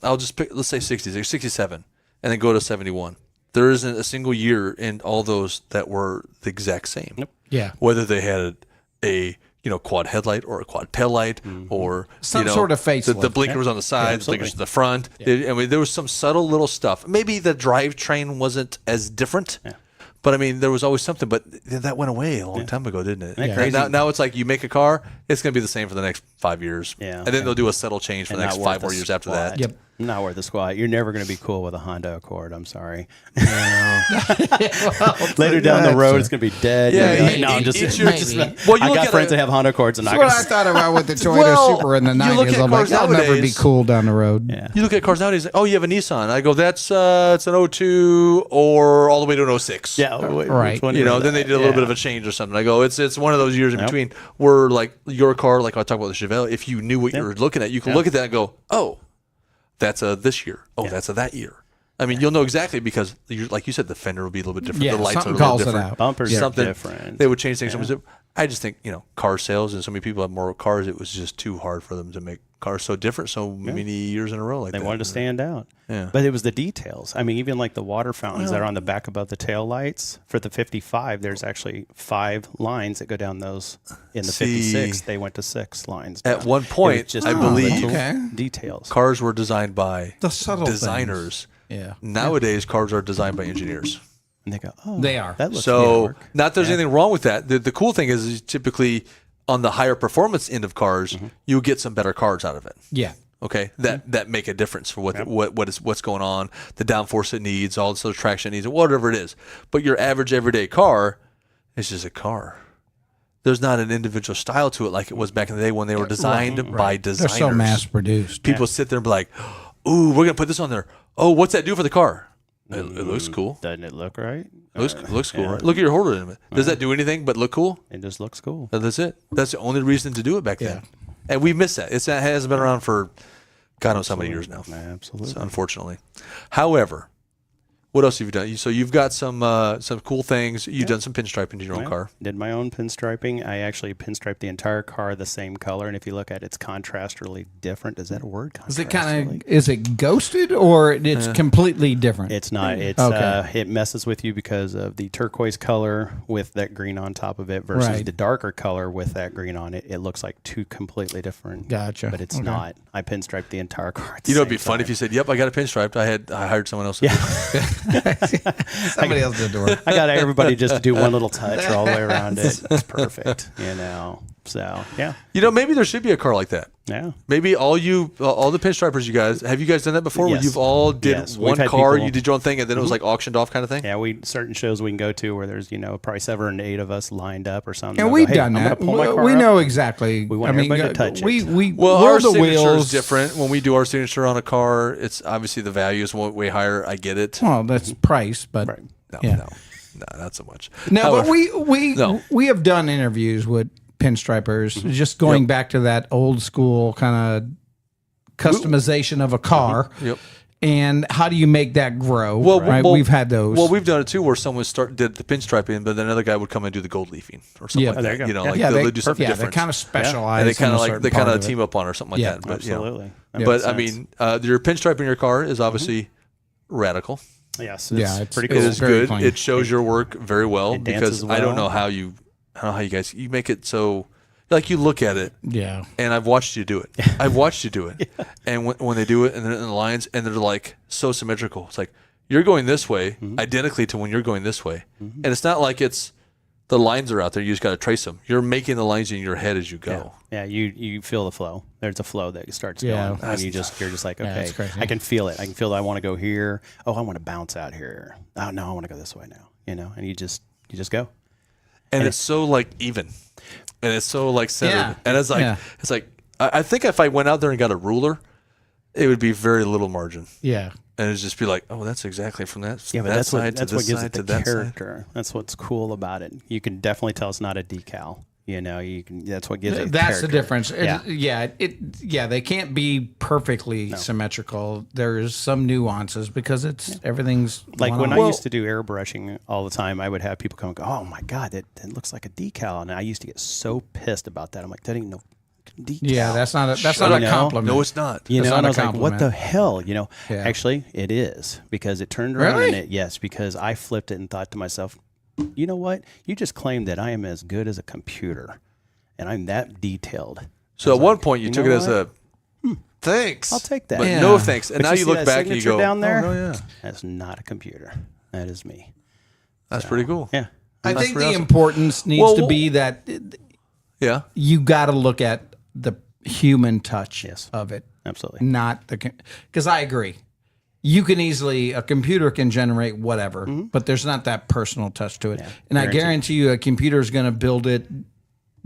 let's say 66, 67, and then go to 71. There isn't a single year in all those that were the exact same. Nope. Yeah. Whether they had a quad headlight or a quad tail light or some sort of facelift. The blinker was on the side, blinkers in the front. Yeah. There was some subtle little stuff. Maybe the drivetrain wasn't as different. Yeah. But there was always something. But that went away a long time ago, didn't it? Yeah. Now it's like you make a car, it's going to be the same for the next 5 years. Yeah. And then they'll do a subtle change for the next 5 more years after that. Yep. Not worth the squat. You're never going to be cool with a Honda Accord. I'm sorry. Later down the road, it's going to be dead. I'm just Well, I got friends that have Honda Accords, and that's what I thought about with the Toyota Supra in the 90s. I'm like, that'll never be cool down the road. Yeah. You look at cars nowadays, you have a Nissan. I go, that's it's an 02 or all the way to an 06. Yeah, right. Then they did a little bit of a change or something. I go, it's one of those years in between where like your car, like I talk about the Chevelle, if you knew what you were looking at, you can look at that and go, oh, that's a this year. Oh, that's a that year. You'll know exactly because, like you said, the fender will be a little bit different. Yeah, the lights are a something little calls it different. out. Bumpers are something different. They would change things. I just think car sales and so many people have more cars. It was just too hard for them to make cars so different so many years in a row. They wanted to stand out. Yeah. But it was the details. Even like the water fountains that are on the back above the tail lights for the 55. There's actually 5 lines that go down those. In the 56, they went to 6 lines. At one point, I believe details. Cars were designed by the subtle designers. Things. Yeah. Nowadays, cars are designed by engineers. And they go, oh, they are. That looks so. Not there's anything wrong with that. The cool thing is typically on the higher performance end of cars, you get some better cars out of it. Yeah. Okay, that make a difference for what's going on, the downforce it needs, all the traction it needs, whatever it is. But your average everyday car is just a car. There's not an individual style to it like it was back in the day when they were designed by designers. They're so mass produced. People sit there and be like, "Ooh, we're gonna put this on there. Oh, what's that do for the car? It looks cool. Doesn't it look right? Looks cool, right? Look at your holder in it. Does that do anything but look cool? It just looks cool. That's it. That's the only reason to do it back then. And we miss that. It hasn't been around for God knows how many years now. Absolutely. So unfortunately. However, what else have you done? So you've got some cool things. You've done some pinstriping in your own car. Did my own pinstriping. I actually pinstriped the entire car the same color. And if you look at its contrast, really different. Is that a word? Contrast, is it ghosted or it's completely different? It's not. It's it messes with you because of the turquoise color with that green on top of it versus the darker color with that green on it. It looks like 2 completely different. Gotcha. But it's not. I pinstriped the entire car. It'd be fun if you said, "Yep, I got a pinstriped. I hired someone else." Somebody else did the work. I got everybody just to do one little touch all the way around it. It's perfect, So maybe there should be a car like that. Yeah. Maybe all the pinstripers, have you guys done that before? Yes. Where you've all did one car, you did your own thing, and then it was like auctioned off kind of thing. Yeah, certain shows we can go to where there's probably 7 or 8 of us lined up or something. And we've done that. We know exactly. We want everybody to touch it. Our signature is different. When we do our signature on a car, it's obviously the value is way higher. I get it. Well, that's price, but no, not so much. No, however, we have done interviews with pinstripers, just going back to that old school kind of customization of a car. Yep. And how do you make that grow? Well, we've had those. Well, we've done it too, where someone did the pinstriping, but then another guy would come and do the gold leafing or something like that. They do something different. They kind of specialize. And they kind of team up on or something like that. But, absolutely. But I mean, your pinstriping in your car is obviously radical. Yes. It's pretty cool. It is good. Clean. It shows your work very well because well. I don't know how you guys make it so. Like you look at it, and I've watched you do it. And when they do it, and they're in the lines, and they're like so symmetrical. It's like you're going this way, identically to when you're going this way, and it's not like it's the lines are out there. You just got to trace them. You're making the lines in your head as you go. Yeah, you feel the flow. There's a flow that starts going, and you're just like, okay, I can feel it. I can feel that I want to go here. Oh, I want to bounce out here. Oh no, I want to go this way now. And you just go. And it's so like even. And it's so like centered, and it's like I think if I went out there and got a ruler, it would be very little margin. Yeah, and it'd just be like, oh, that's exactly from that. Yeah, but that's what gives it the character. That's what's cool about it. You can definitely tell it's not a decal. You know, you can. That's what gives it. That's character. the difference. Yeah. They can't be perfectly symmetrical. There's some nuances because everything's like when I used to do airbrushing all the time. I would have people come and go, "Oh my god, that looks like a decal," and I used to get so pissed about that. I'm like, "That ain't no decal." Yeah, that's not a compliment. No, it's not. You know, and I was like, compliment. "What the hell?" You know, Yeah. actually, it is because it turned around Really? and because I flipped it and thought to myself, you know what? You just claimed that I am as good as a computer, and I'm that detailed. So at one point you took it as a thanks. I'll take that. But Yeah. no thanks. And But now you see look that back and you signature go, down there? oh, no, yeah. That's not a computer. That is me. That's pretty cool. Yeah. I That's think pretty the awesome. importance needs to be that Yeah. you got to look at the human touch of it, Absolutely. not because I agree. You can a computer can generate whatever, but there's not that personal touch to it. And I guarantee you a computer is going to build it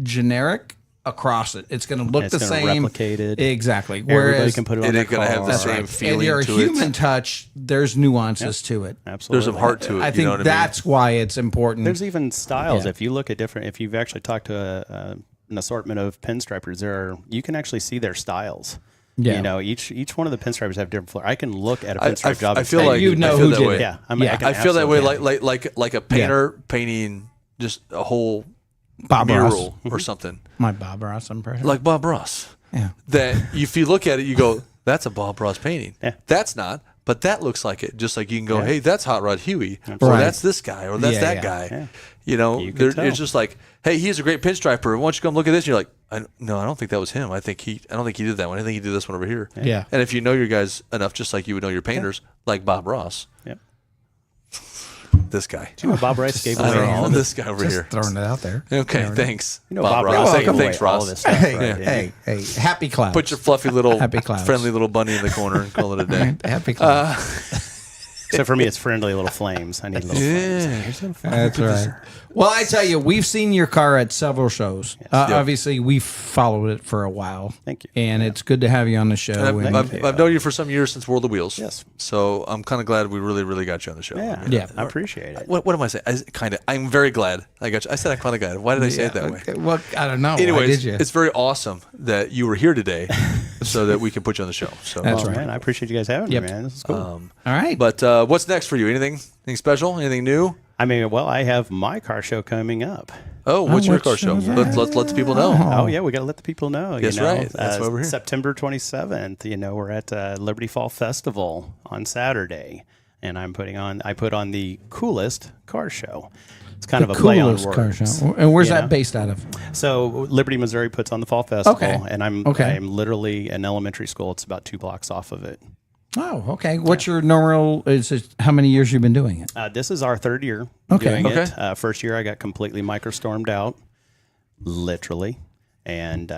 generic across it. It's going to look the same. Replicate it. Exactly. Everybody Whereas can put it on It their ain't going to have the car. same feeling and your to human it. touch, there's nuances to it. Absolutely. There's some heart to it. I you think know what that's why it's important. There's even styles. Yeah. If you look at if you've actually talked to an assortment of pinstripers, you can actually see their styles. Yeah. You know, each one of the pinstripers have different flair. I can look at a pinstripe job. I and feel say, like you know I feel who that did way. it. Yeah, I feel that way absolutely. like a painter painting just a whole Bob mural Ross. or something. My Bob Ross impression. Like Bob Ross. Yeah. That if you look at it, you go, that's a Bob Ross painting. Yeah. That's not, but that looks like it. Just like you can go, hey, that's Hot Rod Huey, or Right. that's this guy, or that's Yeah, that yeah. guy. Yeah. You know, You can tell. it's just like, hey, he's a great pinstriper. Why don't you come look at this? And you're like, no, I don't think that was him. I don't think he did that one. I think he did this one over here. Yeah. And if you know your guys enough, just like you would know your painters, like Bob Ross, Yep. this guy. You know, Bob Rice gave I away don't all know of this. this guy over Just here. throwing it out there. Okay, thanks. You know, Bob Bob Ross. Ross Thanks, gave away thanks, all Ross. of this stuff. Hey, hey, happy clouds. Put your fluffy little, Happy clouds. friendly little bunny in the corner and call it a day. happy clouds. Except for me, it's friendly little flames. I need little flames. That's right. Well, I tell you, we've seen your car at several shows. Obviously, we've followed it for a while. Thank you. And it's good to have you on the show. And I've known you for some years since World of Wheels. Yes. So I'm kind of glad we really, really got you on the show. Yeah. I mean, Yeah. I appreciate it. What am I saying? I'm very glad I got you. I said I'm kind of glad. Why did I say it that way? Okay, well, I don't know. Why Anyways, did you? it's very awesome that you were here today so that we can put you on the show. So That's Oh, right. man, I appreciate you guys having Yep. me, man. This is cool. All right. But what's next for you? Anything special? Anything new? I mean, well, I have my car show coming up. Oh, what's your which car show? show is that? Let the people know. Oh, yeah, we got to let the people know. That's you know, right. That's why we're here. September 27th, you know, we're at Liberty Fall Festival on Saturday, and I put on the coolest car show. It's kind of a play on words. car show. And where's you that know? based out of? So Liberty, Missouri puts on the Fall Festival, Okay. and I'm literally an elementary school. It's about 2 blocks off of it. Oh, okay. What's your normal? How many years you've been doing it? This is our 3rd year Okay. doing Okay. it. First year I got completely microstormed out, literally. And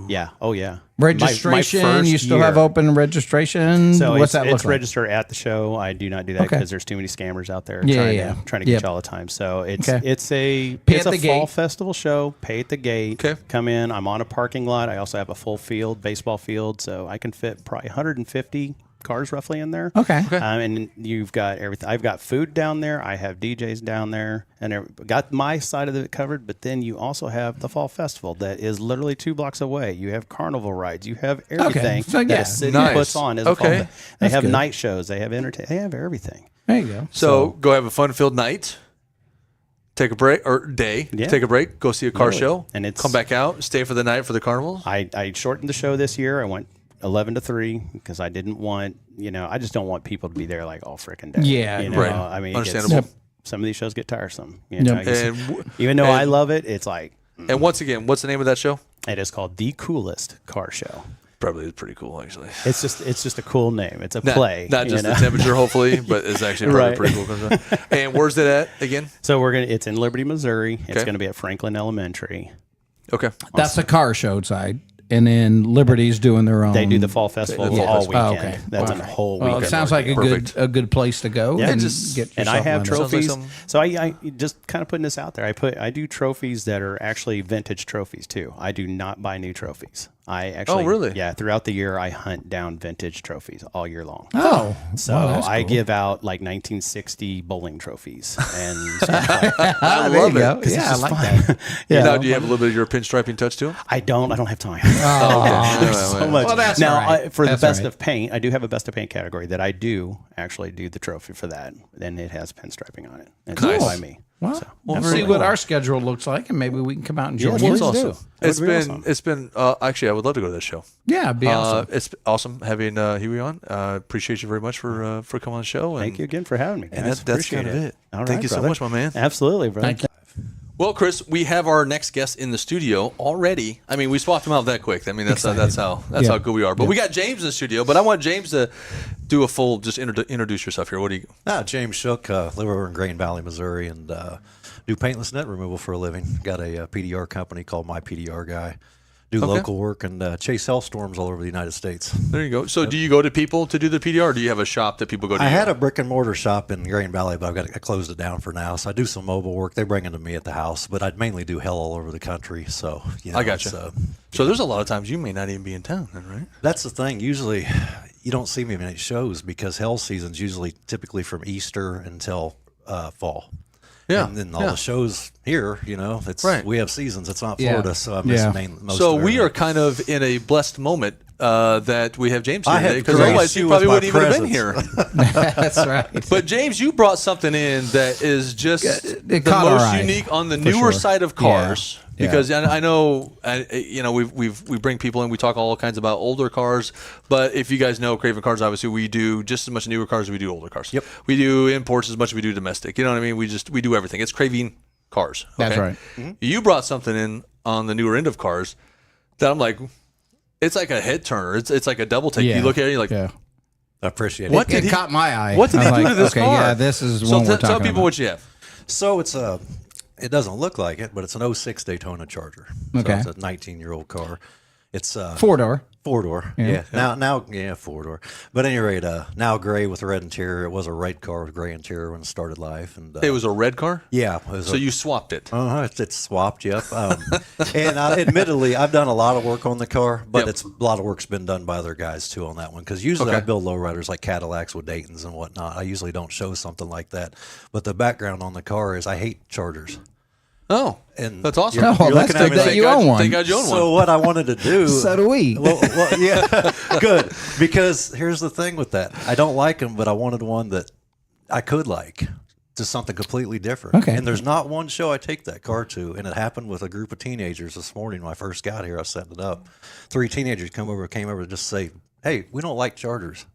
yeah, oh yeah. Registration. My first You still year. have open registration. So What's that look it's like? register at the show. I do not do that Okay. because there's too many scammers out there Yeah, trying to Yep. get you all the time. So it's Okay. it's a Pay it's at a the fall gate. festival show. Pay at the gate. Okay. Come in. I'm on a parking lot. I also have a full field, baseball field, so I can fit probably 150 cars roughly in there. Okay. And you've got everything. I've got food down there. I have DJs down there, and got my side of it covered. But then you also have the Fall Festival that is literally 2 blocks away. You have carnival rides. You have everything So, yeah. that a city Nice. puts on. As Okay. a fall They That's have good. night shows. They have entertainment. They have everything. There you go. So go have a fun-filled night. Take a break or day. Yeah. Take a break. Go see a car Literally. show, And it's- come back out. Stay for the night for the carnivals. I shortened the show this year. I went 11 to 3 because I didn't want, I just don't want people to be there like all freaking day. Yeah, You know? right. I mean, Understandable. some of these shows get tiresome. Yep. Even though and- I love it, it's like, And once again, what's the name of that show? it is called The Coolest Car Show. Probably is pretty cool, actually. It's just a cool name. It's a play. Not you just know? the temperature, hopefully, but it's actually probably Right. pretty cool. And where's it at again? So it's in Liberty, Missouri. It's Okay. going to be at Franklin Elementary. Okay. That's the car show side. And then Liberty's doing their own. They do the fall festival the fall all festival. weekend. Oh, okay. That's Wow. a whole Well, weekend. it sounds like Perfect. a good place to go. Yeah. and Just- get And I yourself have lined up. Sounds like trophies. some- So I just kind of putting this out there. I do trophies that are actually vintage trophies too. I do not buy new trophies. I actually, really? Yeah, throughout the year, I hunt down vintage trophies all year long. Oh, So I give out like 1960 bowling trophies, and I love it. Yeah, I like that. Yeah. Now, do you have a little bit of your pinstriping touch to them? I don't have time. So much. Well, that's now, all right. for the That's best all right. of paint, I do have a best of paint category that I do actually do the trophy for that, and it has pinstriping on it. It's Nice. by me. Well, So, we'll very see cool. what our schedule looks like, and maybe we can come out and join Yeah, you. please awesome. do. That would be awesome. It's been actually I would love to go to this show. Yeah, it'd be awesome. It's awesome having Huey on. Appreciate you very much for coming on the show. And, Thank you again for having me, guys. And that's Appreciate kind of it. All Thank right, you so brother. much, my man. Absolutely, brother. Thank you. Well, Chris, we have our next guest in the studio already. I mean, we swapped him out that quick. I mean, that's how good we are. But we got James in the studio. But I want James to do a full just introduce yourself here. What do you? James Shook, live over in Grain Valley, Missouri, and do paintless net removal for a living. Got a PDR company called My PDR Guy. Do local work and chase hailstorms all over the United States. There you go. So, do you go to people to do the PDR? Or do you have a shop that people go to? I had a brick and mortar shop in Grain Valley, but I closed it down for now. So I do some mobile work. They bring it to me at the house, but I mainly do hell all over the country. So I got you. So there's a lot of times you may not even be in town, then, right? That's the thing. Usually, you don't see me in any shows because hell season's usually typically from Easter until fall. Yeah. And then all the shows here, it's Right. we have seasons. It's not Florida, so I miss most So of we it. are kind of in a blessed moment that we have James I here have because graced otherwise he you probably with wouldn't my even have been here. That's right. But James, you brought something in that is just It the caught our most eye, unique on the for newer sure. side of Yeah. cars. Yeah. Because I know, we bring people in, we talk all kinds about older cars. But if you guys know Craving Cars, obviously we do just as much newer cars as we do older cars. Yep. We do imports as much as we do domestic. You know what I mean? We do everything. It's Craving Cars. That's okay? right. Mm-hmm. You brought something in on the newer end of cars that I'm like, it's like a head turner. It's like a double take. You look at it, you're like, yeah. I appreciate What it. did It he- caught my eye. what did I he was do like, to this okay, car? Yeah, this is So one we're tell talking people about. what you have. So it doesn't look like it, but it's an 06 Daytona Charger. Okay. So it's a 19-year-old car. It's Four-door. Four-door. Yeah. Now, four-door. But at any rate, now gray with a red interior. It was a red car with gray interior when it started life. And It was a red car? yeah. It was So you swapped it. It's swapped, yep. And admittedly, I've done a lot of work on the car, but Yep. a lot of work's been done by other guys too on that one. Because usually Okay. I build lowriders like Cadillacs with Daytons and whatnot. I usually don't show something like that. But the background on the car is I hate Chargers. Oh, And that's awesome. Oh, You're that's looking at good me that like, you own one. Thank God you own one. So what I wanted to do. So do we. Well, yeah, good. Because here's the thing with that. I don't like them, but I wanted one that I could like. Just something completely different. Okay. And there's not one show I take that car to, and it happened with a group of teenagers this morning when I first got here. I was setting it up. 3 teenagers came over to just say, "Hey, we don't like Chargers,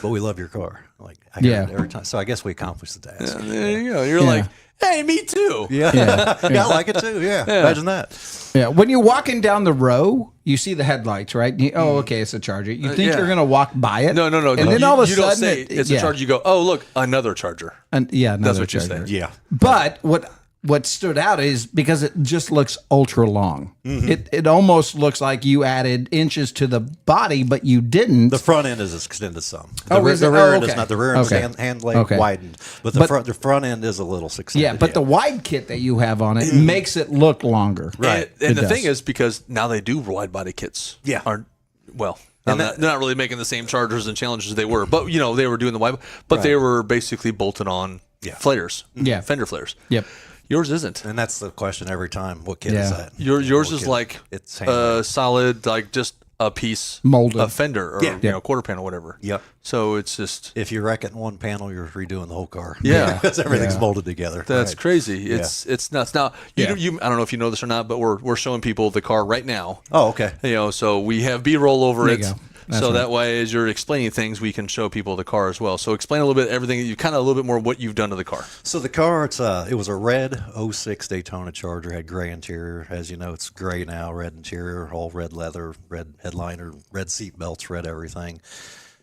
but we love your car." Like, I hear it every time. So I guess we accomplished the task. There you go. You're like, hey, me too. Yeah. Yeah. I like it too. Yeah. Imagine that. Yeah, when you're walking down the row, you see the headlights, right? Okay, it's a Charger. You think yeah. you're going to walk by it? No. And then all of a you sudden, don't say it's a Charger. You go, oh, look, another Charger. And That's another what you Charger. say. Yeah. But what stood out is because it just looks ultra long. It almost looks like you added inches to the body, but you didn't. The front end is extended some. Is The it? rear Oh, end is okay. not. The rear end Okay. is hand blade Okay. widened, but the front end is a little extended. yeah, but the wide kit that you have on it makes it look longer. Right. And It the thing does. is, because now they do wide body kits. Yeah. They're not really making the same Chargers and Challengers they were, but they were doing the wide, but they were basically bolted on flares, Yeah. fender flares. Yep. Yours isn't. and that's the question every time. What kit Yeah. is that? Yours What is kit? like It's handmade. solid, like just a piece Molded. a fender or Yeah. quarter panel, whatever. Yep. So it's just If you wreck it in one panel, you're redoing the whole car. Yeah. because everything's Yeah. molded together. that's Right. crazy. It's nuts. Now you I don't know if you know this or not, but we're showing people the car right now. Oh, okay. So we have B-roll over There it. you go. That's So right. that way, as you're explaining things, we can show people the car as well. So explain a little bit everything. You kind of a little bit more what you've done to the car. So the car, it was a red 06 Daytona Charger, had gray interior. As you know, it's gray now, red interior, all red leather, red headliner, red seat belts, red everything.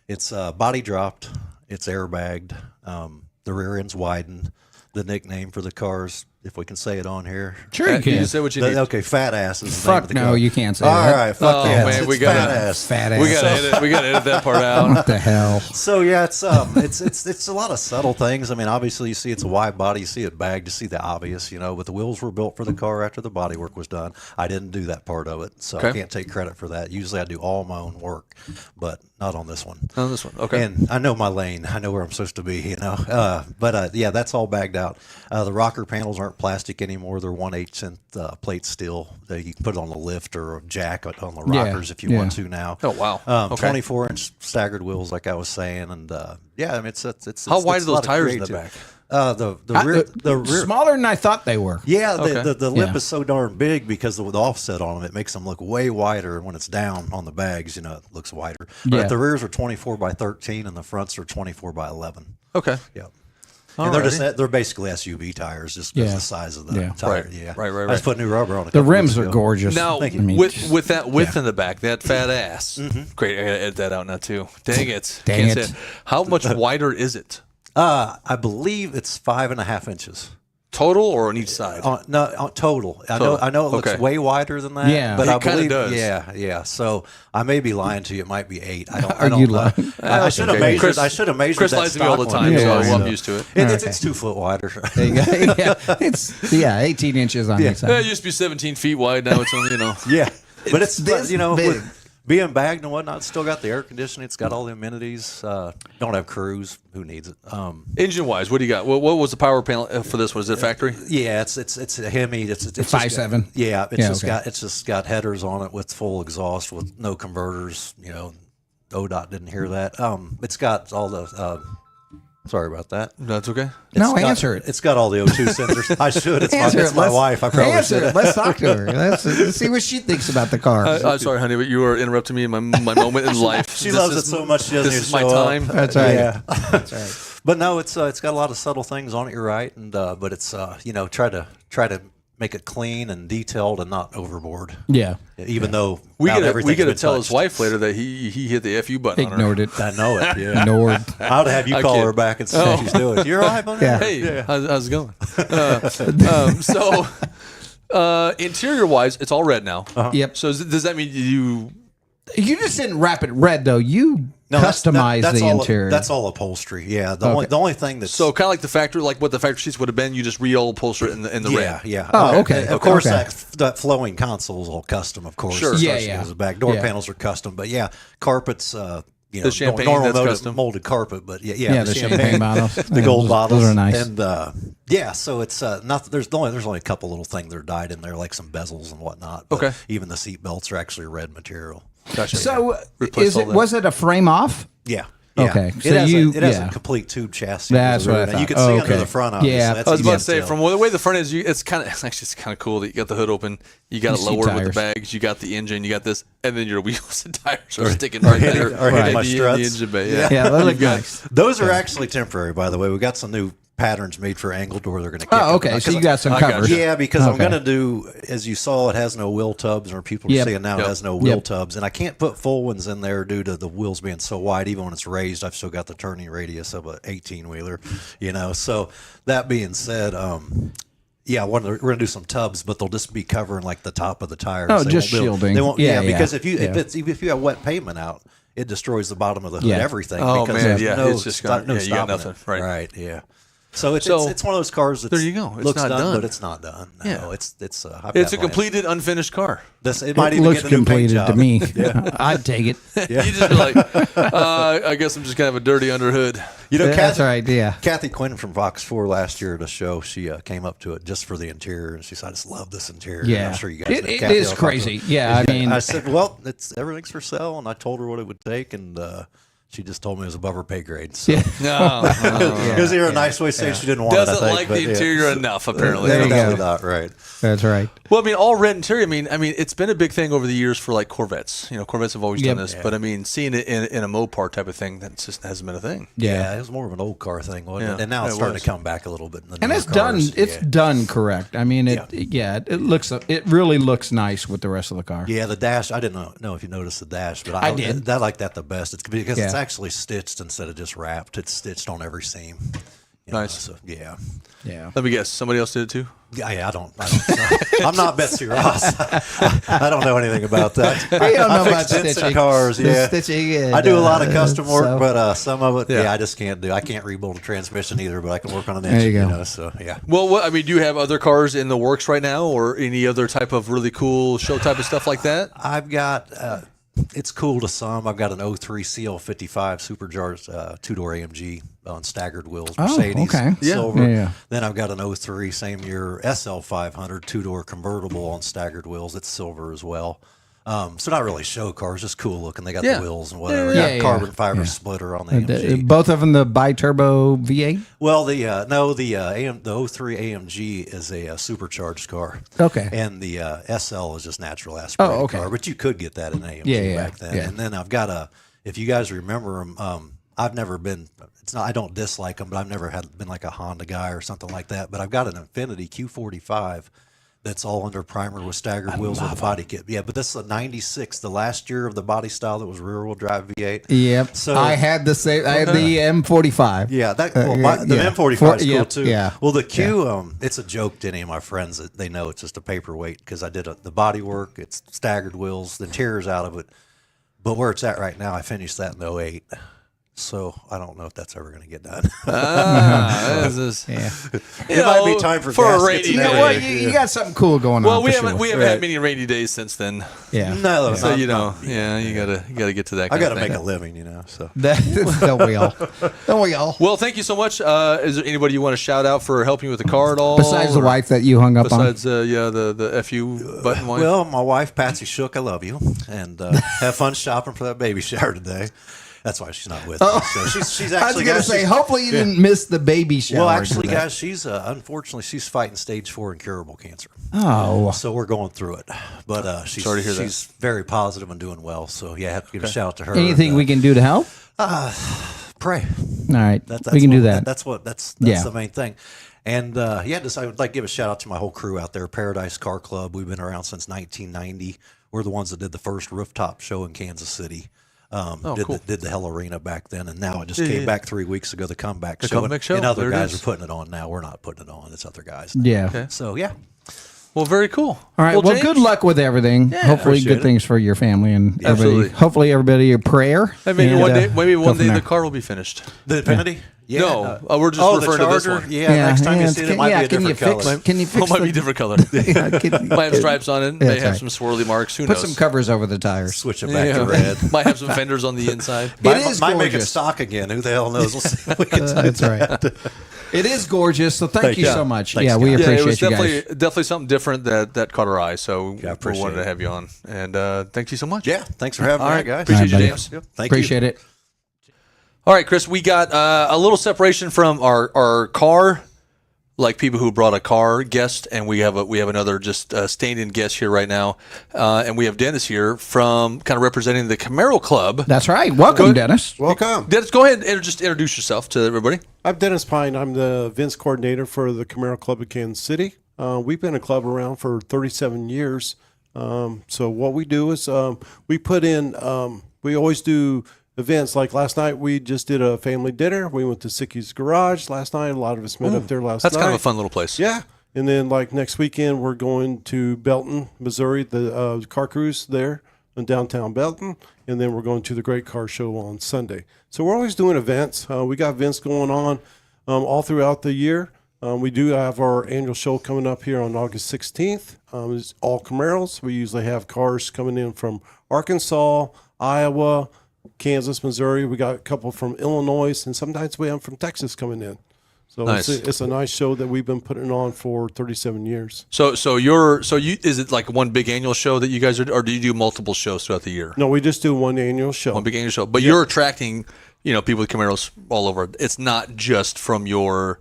It's body dropped. It's airbagged. The rear end's widened. The nickname for the car's if we can say it on here. Sure you can. You say what you need. Okay, fat ass is the name Fuck of the no, car. you can't say All that. right, fuck yeah. man, It's we gotta- fat ass. Fat ass. We gotta edit that part out. What the hell? So yeah, it's it's a lot of subtle things. I mean, obviously you see it's a wide body, you see it bagged, you see the obvious, but the wheels were built for the car after the body work was done. I didn't do that part of it, so I can't take credit for that. Usually I do all my own work, but not on this one. On this one, okay. And I know my lane. I know where I'm supposed to be, But yeah, that's all bagged out. The rocker panels aren't plastic anymore. They're 1/8 plate steel. You can put it on the lift or a jack on the rockers if you want to now. Oh, wow. Okay. 24-inch staggered wheels, like I was saying. And yeah, I mean, it's How wide it's are a those lot of tires in the creativity. back? The rear. Smaller than I thought they were. Yeah, Okay. the lip Yeah. is so darn big because of the offset on them. It makes them look way wider. And when it's down on the bags, it looks wider. But Yeah. the rears are 24 by 13 and the fronts are 24 by 11. Okay. Yeah. And they're basically SUV tires, just because the size of the tire. Right. Yeah, Right. I just put new rubber on it. The rims are gorgeous. Now, I mean, with that width in the back, that fat ass. Great. I gotta edit that out now too. Dang it. Dang Can't it. say it. How much wider is it? I believe it's 5.5 inches. Total or on each side? Total. I know it looks Okay. way wider than that. Yeah. but It I kinda believe does. Yeah. So I may be lying to you. It might be 8. I don't. Are I don't you know. lying? I should have okay. measured. Chris- I should have measured. Chris that lies to me all the stock time, one. so Yeah. I'm used to it. It's 2 foot wider. there you go. Yeah, it's 18 inches on each Yeah, side. it used to be 17 feet wide. Now it's only, Yeah, but it's this big. with being bagged and whatnot. It's still got the air conditioning. It's got all the amenities. Don't have cruise. Who needs it? engine wise. What do you got? What was the power panel for this one? Is it factory? Yeah, it's a Hemi. It's 5.7. Yeah, okay. it's just got headers on it with full exhaust with no converters. ODOT didn't hear that. It's got all the. Sorry about that. That's okay. Answer it. It's got all the O2 sensors. I should. It's my wife. I probably Answer should. it. Let's talk to her. Let's see what she thinks about the car. I'm sorry, honey, but you were interrupting me in my moment in life. She loves it so much. She doesn't This even is my show up. time. That's right. Yeah. That's right. But no, it's got a lot of subtle things on it. You're right, and but it's try to make it clean and detailed and not overboard. Yeah. Even though We not gotta everything's tell been his touched. wife later that he hit the FU button Ignored on it. I know it. Yeah. Ignored. I'll have you I call kid. her back and see how she's doing. You're all right, buddy? Yeah. her. Hey, how's it going? Interior wise, it's all red now. Yep. So does that mean you? You just didn't wrap it red though. You No, customized that's the all, interior. That's all upholstery. Yeah. The only thing that's So kind of like the factory, like what the factory seats would have been. You just re-upholster it in the yeah, red. yeah. Oh, okay. Of course, Okay. that flowing console is all custom. Of course, Sure. Yeah, Especially yeah. as a back door Yeah. panels are custom, but yeah, carpets. The champagne, normal that's custom. molded carpet, but Yeah, the champagne bottles. the gold Those bottles, are nice. And yeah, so it's not. There's only a couple little things that are dyed in there, like some bezels and whatnot. But Okay. even the seat belts are actually red material. Gotcha. So Replace all that. was it a frame off? Yeah. Okay, It so has you- it has yeah. a complete tube chassis. That's what I And you thought. can see Oh, under okay. the front. Yeah. Obviously. That's I was about to easy say, tell. from the way the front is, it's actually kind of cool that you got the hood open, you got it You see lowered with tires. the bags, you got the engine, you got this, and then your wheels and tires are sticking right there. or hitting my in the struts. engine bay. Yeah. Yeah, they look You've got- nice. Those are actually temporary, by the way. We got some new patterns made for angle door. They're going to kick Oh, okay. So you got some I got covers. you. Yeah, because I'm Okay. going to do, as you saw, it has no wheel tubs, or people are Yep. seeing now Yep. it has no wheel Yep. tubs. And I can't put full ones in there due to the wheels being so wide. Even when it's raised, I've still got the turning radius of an 18-wheeler, So that being said, yeah, we're going to do some tubs, but they'll just be covering like the top of the tires. Oh, They just won't be able- shielding. They won't, Yeah, because yeah. if you have wet pavement out, it destroys the bottom of the hood, Yeah. everything. Oh, because man, there's yeah, no, it's just gonna- no yeah, you got stopping nothing, it. right. Right, yeah. So it's So, it's one of those cars that's there you go. It's looks not done. but it's not done. No, Yeah. it's It's a plans. completed, unfinished car. It might It even looks get a new paint completed job. to me. I'd take it. You just be like, I guess I'm just gonna have a dirty underhood. That's right. Yeah. Kathy Quinn from Vox 4 last year at a show, she came up to it just for the interior, and she said, "I just love this interior." Yeah. And I'm sure you guys. It- know it Kathy, is I'll talk crazy. to her. Yeah, I mean- I said, "Well, everything's for sale," and I told her what it would take, and she just told me it was above her pay grade. So. No, It was either a nice way of saying she didn't want doesn't it. I think, like but, the yeah. interior enough, apparently. There you go. Definitely not right. That's right. Well, I mean, all red interior. I mean, it's been a big thing over the years for like Corvettes. Corvettes have always Yep. done this, but I mean, seeing it in a Mopar type of thing, that just hasn't been a thing. Yeah, it was more of an old car thing, wasn't Yeah, it? And now it's it starting was. to come back a little bit. In the And newer it's done. cars. It's Yeah. done correct. I mean, it looks. It really looks nice with the rest of the car. Yeah, the dash. I didn't know if you noticed the dash, but I did. I like that the best. It's because it's Yeah. actually stitched instead of just wrapped. It's stitched on every seam. Nice. So, yeah. Let me guess. Somebody else did it too? I don't. I'm not Betsy Ross. I don't know anything about that. We don't know about Vincent stitching. cars. Yeah, Stitching. And, I do a lot of custom work, so- but some of it, Yeah. I just can't do. I can't rebuild a transmission either, but I can work on an There engine. you go. So yeah. Well, I mean, do you have other cars in the works right now, or any other type of really cool show type of stuff like that? I've got. It's cool to some. I've got an 03 CL55 supercharged 2-door AMG on staggered wheels, Mercedes, okay. silver. Yeah. Then I've got an 03 same year SL500 2-door convertible on staggered wheels. It's silver as well. So not really show cars, just cool looking. They got Yeah. the wheels and whatever. Yeah, Carbon yeah. fiber splitter on the AMG. Both of them the bi-turbo V8? Well, the 03 AMG is a supercharged car. Okay. And the SL is just natural aspirated Oh, okay. car, but you could get that in AMG Yeah, back then. yeah. And then I've got if you guys remember them, I've never been. It's not. I don't dislike them, but I've never been like a Honda guy or something like that. But I've got an Infiniti Q45. That's all under primer with staggered wheels with a body kit. Yeah, but this is a 96, the last year of the body style that was rear-wheel drive V8. Yep. So I had the same. I had the M45. yeah, the yeah. M45 is cool Yep, too. yeah. Well, the Q, it's a joke to any of my friends that they know it's just a paperweight because I did the body work. It's staggered wheels, the interior's out of it. But where it's at right now, I finished that in 08. So I don't know if that's ever going to get done. It might be time for a gaskets. rainy You know day. what? You got something cool going Well, on. we for haven't sure. had many rainy days since then. Yeah. No, So not- you know, not- you gotta get to that. I Kind got of to thing. make a living, So Don't we all? Don't we all? Well, thank you so much. Is there anybody you want to shout out for helping you with the car at all? Besides the or wife that you hung up on. Besides, the FU button wife. well, my wife Patsy Shook, I love you, and have fun shopping for that baby shower today. That's why she's not with me. So she's I was actually going to guys, say, she's- hopefully you didn't miss the baby shower. Well, actually, today. guys, she's unfortunately she's fighting stage 4 incurable cancer. Oh. So we're going through it, but she's Sorry to hear that. she's very positive and doing well. So yeah, I have to give a shout out to her. Anything and, we can do to help? pray. All right. That's we can what, do that. That's Yeah. the main thing. And I would like to give a shout out to my whole crew out there, Paradise Car Club. We've been around since 1990. We're the ones that did the first rooftop show in Kansas City. Did the Hell Arena back then, and now it just came back 3 weeks ago. The comeback show, comeback show? and other There it guys is. are putting it on now. We're not putting it on; it's other guys. Yeah. Okay. So yeah, Well, very cool. All right. Well, James, good luck with everything. Hopefully, appreciate good it. things for your family and everybody. Absolutely. Hopefully, everybody a prayer. I mean, and, maybe go one from day there. the car will be finished. the Infinity. Yeah. No, we're just the referring to this Charger? one. Yeah, next time you see it, it might be a can you different fix? color. Can you It fix? might the- be different color. Yeah, can- Might have stripes on it. May That's have right. some swirly marks. Who Put knows? some covers over the tires. Switch it back Yeah. to red. Might have some fenders on the inside. Might, is might make it gorgeous. stock again. Who the hell knows? We'll see what we can do. That's right. It is gorgeous. So thank you you. so much. Thanks, yeah, we guys. Yeah, it appreciate was you definitely guys. something different that caught our eye. So Yeah, I we appreciate wanted to it. have you on. And thank you so much. Yeah, thanks for having All me, right, guys. appreciate you, buddy. James. Yep, thank you. Appreciate it. All right, Chris, we got a little separation from our car, like people who brought a car guest, and we have another just stand-in guest here right now, and we have Dennis here from kind of representing the Camaro Club. That's right. Welcome, Dennis. Welcome. Dennis, go ahead and just introduce yourself to everybody. I'm Dennis Pine. I'm the events coordinator for the Camaro Club of Kansas City. We've been a club around for 37 years. So what we do is we put in, we always do events. Like last night, we just did a family dinner. We went to Sicky's Garage last night. A lot of us met up there last That's night. kind of a fun little place. Yeah. And then like next weekend, we're going to Belton, Missouri, the car cruise there in downtown Belton. And then we're going to the Great Car Show on Sunday. So we're always doing events. We got events going on all throughout the year. We do have our annual show coming up here on August 16th. It's all Camaros. We usually have cars coming in from Arkansas, Iowa, Kansas, Missouri. We got a couple from Illinois, and sometimes we have from Texas coming in. So Nice. it's a nice show that we've been putting on for 37 years. So is it like one big annual show that you guys are, or do you do multiple shows throughout the year? No, we just do one annual show. One big annual show, but you're attracting people with Camaros all over. It's not just from your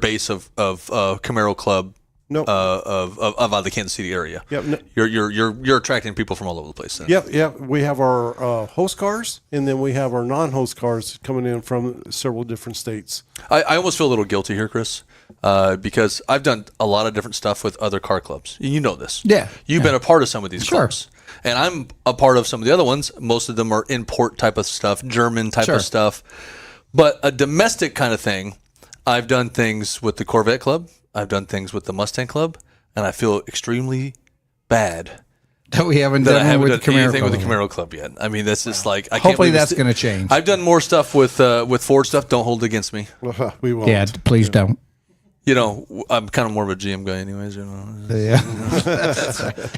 base of Camaro Club. No. Of the Kansas City area. Yep. No. You're attracting people from all over the place. Then. Yep. We have our host cars, and then we have our non-host cars coming in from several different states. I almost feel a little guilty here, Chris, because I've done a lot of different stuff with other car clubs. You know this. Yeah. You've been a part of some of these Sure. clubs. And I'm a part of some of the other ones. Most of them are import type of stuff, German type Sure. of stuff. But a domestic kind of thing, I've done things with the Corvette Club. I've done things with the Mustang Club, and I feel extremely bad that we haven't that I haven't done done anything Camaro with the Camaro Club yet. I mean, that's just like I can't Hopefully believe that's going to change. I've done more stuff with Ford stuff. Don't hold it against me. We won't. Yeah, please don't. You know, I'm kind of more of a GM guy, anyways. You know, Yeah.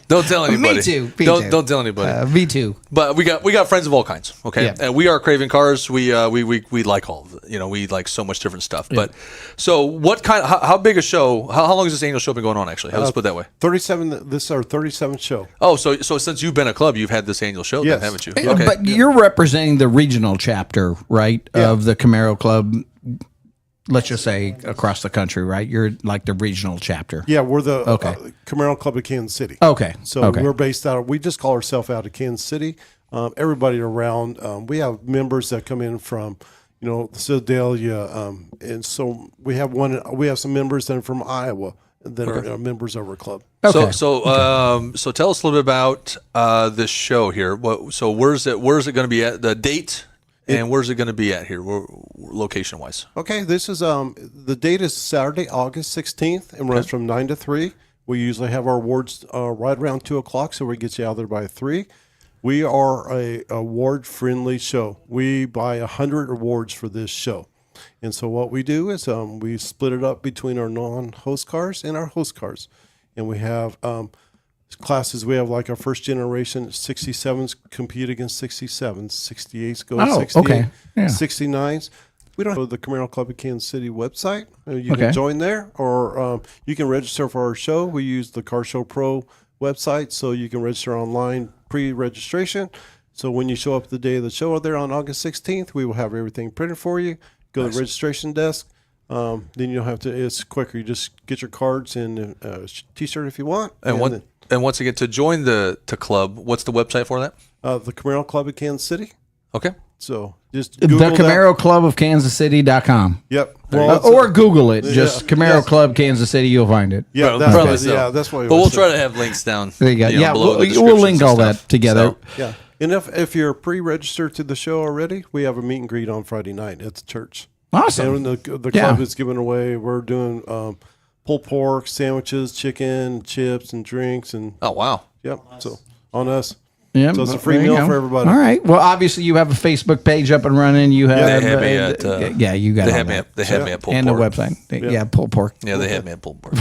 don't tell anybody. Me too. Don't tell anybody. Me too. But we got friends of all kinds. Okay, Yeah. and we are Craving Cars. We like all of it. You know, we like so much different stuff. But so what kind? How big a show? How long has this annual show been going on? Actually, let's put it that way. 37. This is our 37th show. Oh, so since you've been a club, you've had this annual show, Yes. then, haven't you? Okay. Okay. But you're representing the regional chapter, right, of the Camaro Club. Let's just say across the country, right? You're like the regional chapter. Yeah, we're the Camaro Club of Kansas City. Okay. So we're based out of, we just call ourselves out of Kansas City. Everybody around, we have members that come in from, you know, Sedalia. And so we have some members that are from Iowa that are members of our club. Okay. So tell us a little bit about this show here. So where's it going to be at? The date, and where's it going to be at here, location wise? Okay, this is the date is Saturday, August 16th, and runs from 9 to 3. We usually have our awards right around 2 o'clock, so we get you out there by 3. We are a award-friendly show. We buy 100 awards for this show. And so what we do is we split it up between our non-host cars and our host cars. And we have classes. We have like our first generation 67s compete against 67s, 68s go 68, 69s. We don't have the Camaro Club of Kansas City website. You can join there, or you can register for our show. We use the Car Show Pro website, so you can register online pre-registration. So when you show up the day of the show there on August 16th, we will have everything printed for you. Go to the registration desk. Then you don't have to. It's quicker. You just get your cards and a T-shirt if you want. And once again, to join the club, what's the website for that? The Camaro Club of Kansas City. Okay. So just the Google Camaro Club of Kansas City.com. Yep. Or Google it. Just Camaro Club Kansas City. You'll find it. Yeah, that's why. But we'll try to have links down. There you go. You know, below the we'll link descriptions all and that stuff. together. So, Yeah. And if you're pre-registered to the show already, we have a meet and greet on Friday night at the church. Awesome. And the club is giving away. We're doing pulled pork, sandwiches, chicken, chips, and drinks. And oh wow. Yep. So on us. Yeah, so it's a free meal for everybody. All right. Well, obviously you have a Facebook page up and running. You have they had me at, you got they all had me that. at, they had me at pulled and pork. the website. Pulled pork. Yeah, they had me at pulled pork.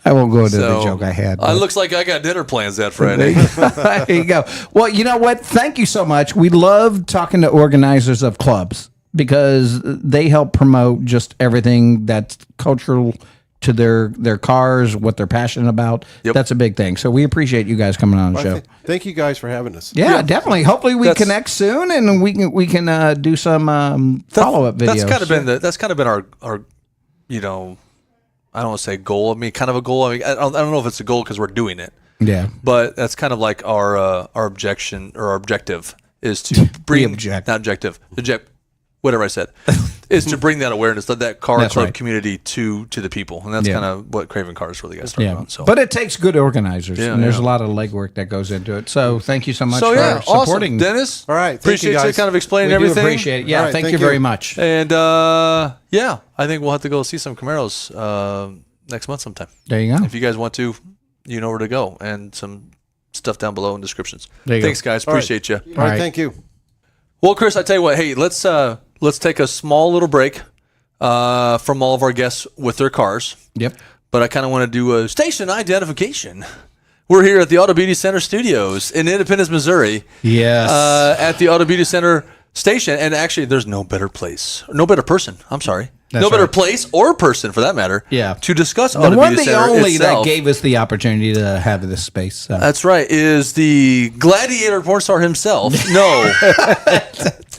I won't go into the joke I had. It looks like I got dinner plans that Friday. There you go. Well, you know what? Thank you so much. We love talking to organizers of clubs because they help promote just everything that's cultural to their cars, what they're passionate about. Yep. That's a big thing. So we appreciate you guys coming on the show. Thank you guys for having us. Yeah, definitely. Hopefully we connect soon and we can do some follow-up videos. That's kind of been our you know, I don't want to say goal. I mean, kind of a goal. I mean, I don't know if it's a goal because we're doing it. Yeah. But that's kind of like our objection or our objective is to bring whatever I said is to bring that awareness, that car club community to the people, and that's kind of what Craving Cars really got started on. So, but it takes good organizers, and there's a lot of legwork that goes into it. So thank you so much for supporting, awesome. Dennis. All right, appreciate you kind of explaining everything. Appreciate it. Yeah, right, thank you very much. And I think we'll have to go see some Camaros next month sometime. There you go. If you guys want to, you know where to go, and some stuff down below in descriptions. Thanks, guys. Appreciate you. All right, thank you. Well, Chris, I tell you what. Hey, let's take a small little break from all of our guests with their cars. Yep. But I kind of want to do a station identification. We're here at the Auto Beauty Center Studios in Independence, Missouri. Yes. At the Auto Beauty Center station, and actually, there's no better person. That's no better right. place or person, for that matter. Yeah. To discuss The Auto one, Beauty the Center only itself. that gave us the opportunity to have this space. So. That's right. Is the gladiator porn star himself? No.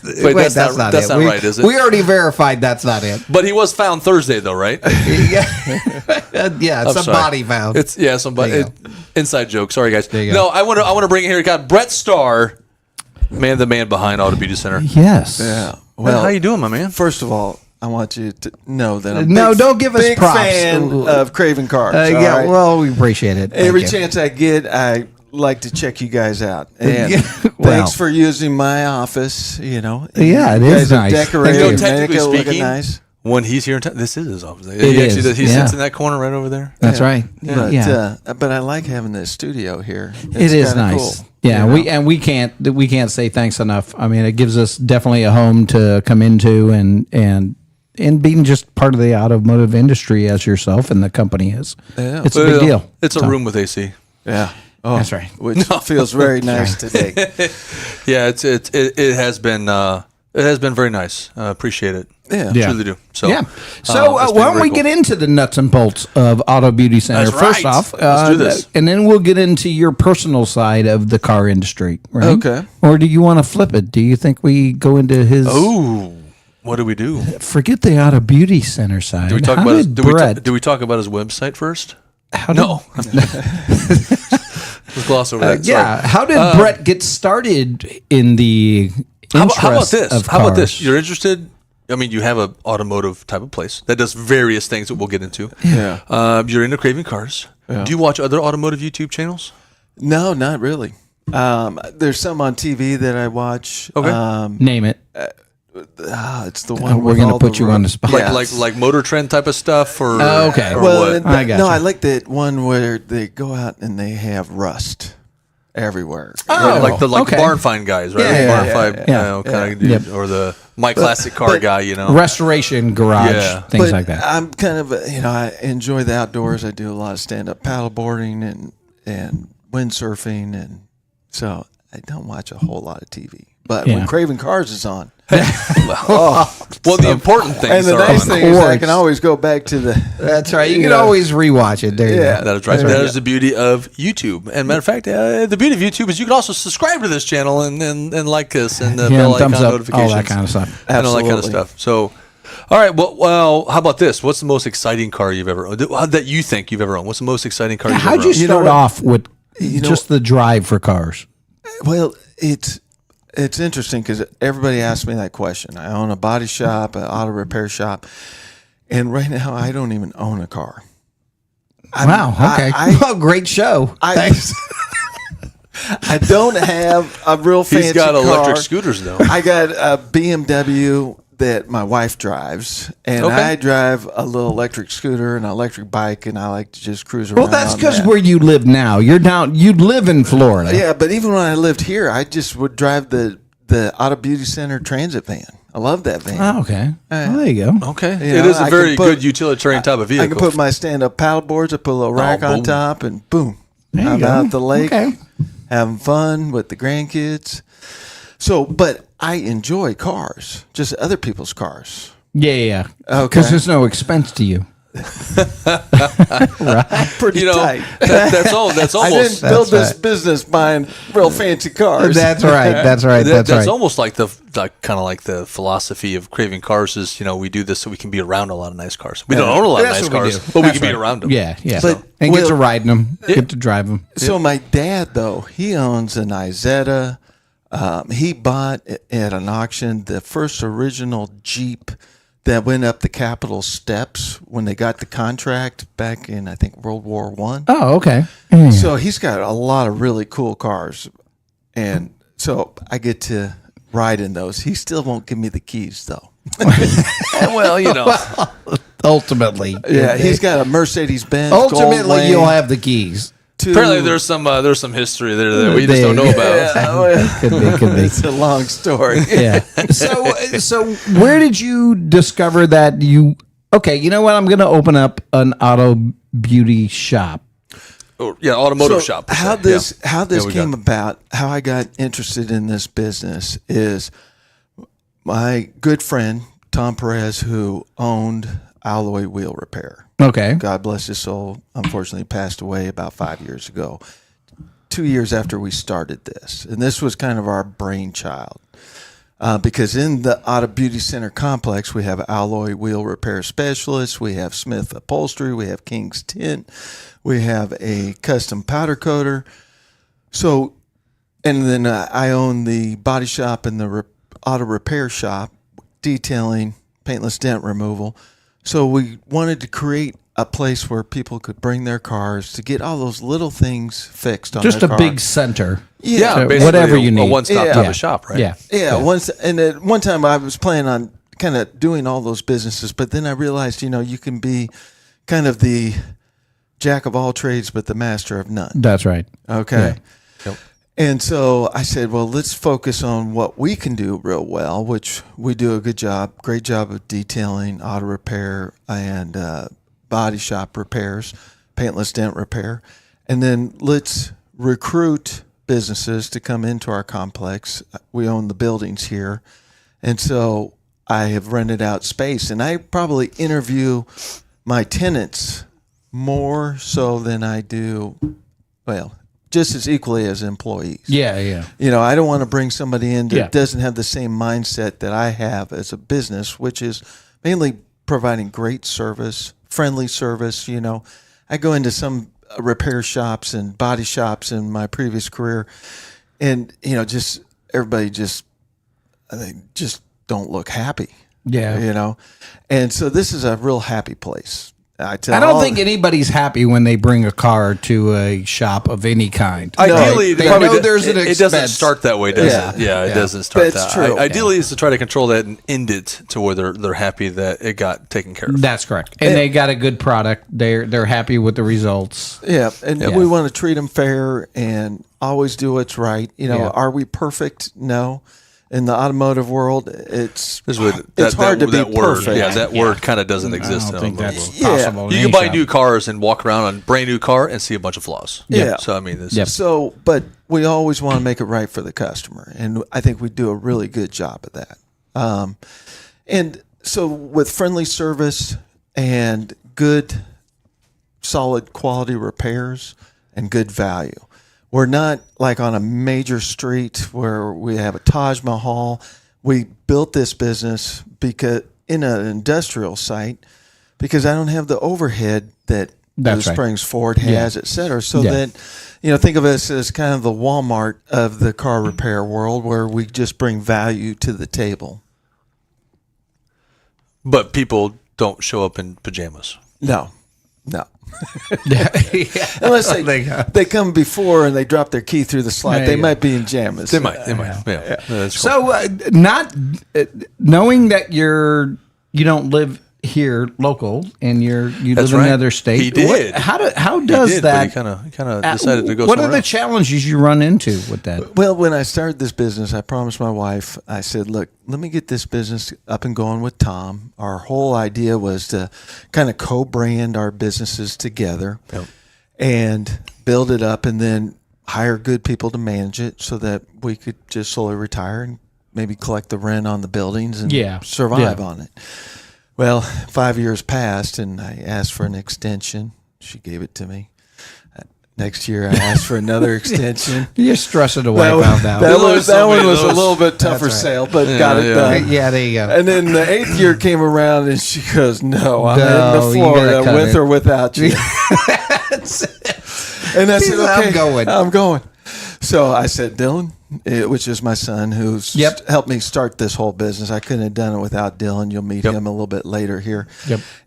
Wait, that's not right, is it? We already verified that's not it. But he was found Thursday, though, right? Yeah, somebody found. Somebody. Inside joke. Sorry, guys. There you go. No, I want to bring it here. Got Brett Starr, the man behind Auto Beauty Center. Yes. Yeah. Well, how you doing, my man? First of all, I want you to know that I'm don't give us big props. fan of Craving Cars. all yeah, right? well, we appreciate it. Thank Every you. chance I get, I like to check you guys out. And Well. thanks for using my office. You know, Yeah, it you is guys are nice. decorating, You know, make technically it look speaking, nice. when he's here in town, this is his office. It He is, actually, he yeah. sits in that corner right over there. That's right. But I like having this studio here. It is kinda nice. cool, Yeah, you know? we can't say thanks enough. I mean, it gives us definitely a home to come into and being just part of the automotive industry as yourself and the company is. Yeah. It's a big deal. It's a So, room with AC. Yeah. Oh, That's right. Which feels very nice today. Yeah, it has been very nice. Appreciate it. Yeah. Yeah. Truly do. So Yeah. So it's been why don't very we cool. get into the nuts and bolts of Auto Beauty Center? That's First right. off, Let's do this. and then we'll get into your personal side of the car industry. Right? Okay. Or do you want to flip it? Do you think we go into his? Ooh, what do we do? Forget the Auto Beauty Center side. Do we talk How about his, did do we Brett? do we talk about his website first? How did, No. Let's gloss over that. yeah. Sorry. How did Brett get started in the interest How about this? of How about this? cars? You're interested? I mean, you have an automotive type of place that does various things that we'll get into. Yeah. You're into Craving Cars. Do you watch other automotive YouTube channels? No, not really. There's some on TV that I watch. Okay. Name it. It's the one We're with going all to put the you on the spot. Yeah. like Motor Trend type of stuff, or Okay. or Well, what? I got no, you. I like that one where they go out and they have rust everywhere. Oh, Like the okay. barn find guys, right? Yeah, Barn yeah, find, yeah. kind of Yep. dude, or the My Classic Car guy, you know. Restoration garage, Yeah. things But like that. I'm kind of, I enjoy the outdoors. I do a lot of stand-up paddleboarding and windsurfing, and so I don't watch a whole lot of TV. But Yeah. when Craving Cars is on, Well, the important and things the are nice on. thing is I course. can always go back to the. That's right. You can know. always rewatch it. There you Yeah. go. That is right. That is the beauty of YouTube. And matter of fact, the beauty of YouTube is you can also subscribe to this channel and like us and the Yeah, bell thumbs icon up, notifications. all that kind of stuff. And all that kind of Absolutely. stuff. So, all right. Well, how about this? What's the most exciting car you've ever owned? That you think you've ever owned? What's the most exciting car you've How'd ever you owned? start what? off with You know- just the drive for cars? Well, it's interesting because everybody asks me that question. I own a body shop, an auto repair shop, and right now I don't even own a car. Wow. Okay. Well, great show. I don't have a real fancy He's got electric car. scooters, though. I got a BMW that my wife drives, and Okay. I drive a little electric scooter and an electric bike, and I like to just cruise around. Well, that's on because that. where you live now. You live in Florida. Yeah, but even when I lived here, I just would drive the Auto Beauty Center transit van. I love that van. Oh, okay. Well, there you go. Okay. You It know, is a I very can put- good utilitarian type of vehicle. I can put my stand-up paddle boards. I put a little rack on boom. top, and boom, There you I'm go. out at the lake, Okay. having fun with the grandkids. So, but I enjoy cars, just other people's cars. Yeah. Okay. Because there's no expense to you. Pretty You know, tight. that's almost. I didn't build That's this business buying real fancy cars. That's right. That's right. That's right. almost like kind of like the philosophy of Craving Cars is, we do this so we can be around a lot of nice cars. We don't own a lot of That's nice what we cars, do. but we That's can be right. around them. Yeah. But- And get well- to riding them, get to drive them. So my dad, though, he owns an Isetta. He bought at an auction the first original Jeep that went up the Capitol steps when they got the contract back in, I think, World War I. Oh, okay. Yeah. So he's got a lot of really cool cars. And so I get to ride in those. He still won't give me the keys, though. Well, Ultimately. Yeah, he's got a Mercedes-Benz Ultimately, you'll have the keys. apparently there's some history there that we just don't know about. Could be. It's a long story. Yeah. So where did you discover that you? Okay, you know what? I'm going to open up an auto beauty shop. Oh, yeah, automotive So shop. per How se. this Yeah. how this Yeah, we came got- about, how I got interested in this business is my good friend Tom Perez, who owned Alloy Wheel Repair. Okay. God bless his soul. Unfortunately, passed away about 5 years ago. 2 years after we started this, and this was kind of our brainchild. Because in the Auto Beauty Center complex, we have Alloy Wheel Repair Specialists, we have Smith Upholstery, we have King's Tint, we have a custom powder coater. So, and then I own the body shop and the auto repair shop, detailing, paintless dent removal. So we wanted to create a place where people could bring their cars to get all those little things fixed on Just their a car. big center. Yeah, So basically whatever you a need. one-stop type of shop, right? Yeah. Yeah. And at one time I was planning on kind of doing all those businesses, but then I realized, you can be kind of the jack of all trades, but the master of none. That's right. Okay. Yep. And so I said, well, let's focus on what we can do real well, which we do a great job of detailing, auto repair, and body shop repairs, paintless dent repair. And then let's recruit businesses to come into our complex. We own the buildings here. And so I have rented out space, and I probably interview my tenants more so than I do, well, just as equally as employees. Yeah. I don't want to bring somebody in that Yeah. doesn't have the same mindset that I have as a business, which is mainly providing great service, friendly service. I go into some repair shops and body shops in my previous career, and just everybody they just don't look happy. Yeah. And so this is a real happy place. I don't think anybody's happy when they bring a car to a shop of any kind. Ideally, they know there's an expense. It doesn't start that way, does it? Yeah, it doesn't start That's that. true. Ideally, is to try to control that and end it to where they're happy that it got taken care of. That's correct. And they got a good product. They're happy with the results. Yeah, and we want to treat them fair and always do what's right. Are we perfect? No. In the automotive world, it's hard to be perfect. Yeah, that word kind of doesn't exist. I don't think that's Yeah. possible. You can buy new cars and walk around on a brand new car and see a bunch of flaws. Yeah. So I mean, this Yep. is but we always want to make it right for the customer, and I think we do a really good job of that. And so with friendly service and good, solid quality repairs and good value. We're not like on a major street where we have a Taj Mahal. We built this business because in an industrial site because I don't have the overhead that Blue Springs Ford has, et cetera. So that, think of us as kind of the Walmart of the car repair world where we just bring value to the table. But people don't show up in pajamas. No. Unless they come before and they drop their key through the slot, they might be in jammies. They might. Yeah. That's cool. So, not knowing that you don't live here local and you live in another state. He did. How does that? But he kind of decided to go. What are somewhere the else. challenges you run into with that? Well, when I started this business, I promised my wife, I said, look, let me get this business up and going with Tom. Our whole idea was to kind of co-brand our businesses together and build it up and then hire good people to manage it so that we could just slowly retire and maybe collect the rent on the buildings and survive on it. Well, 5 years passed, and I asked for an extension. She gave it to me. Next year, I asked for another extension. You're stressing to wipe out now. That one was a little bit tougher sale, but got it done. Yeah, there you go. And then the 8th year came around, and she goes, "No, I'm heading to Florida with or without you." And I said, "Okay, I'm going." So I said, Dylan, which is my son, who's helped me start this whole business. I couldn't have done it without Dylan. You'll meet him a little bit later here.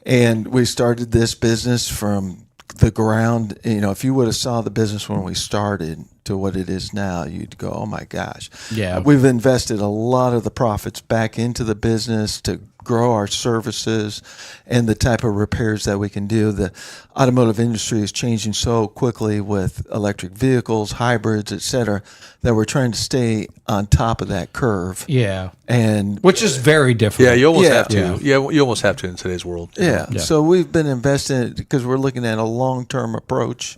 And we started this business from the ground. If you would have saw the business when we started to what it is now, you'd go, oh my gosh. Yeah. We've invested a lot of the profits back into the business to grow our services and the type of repairs that we can do. The automotive industry is changing so quickly with electric vehicles, hybrids, et cetera, that we're trying to stay on top of that curve. Yeah. And which is very different. Yeah, you almost have to. Yeah, you almost have to in today's world. Yeah. So we've been investing in it because we're looking at a long-term approach.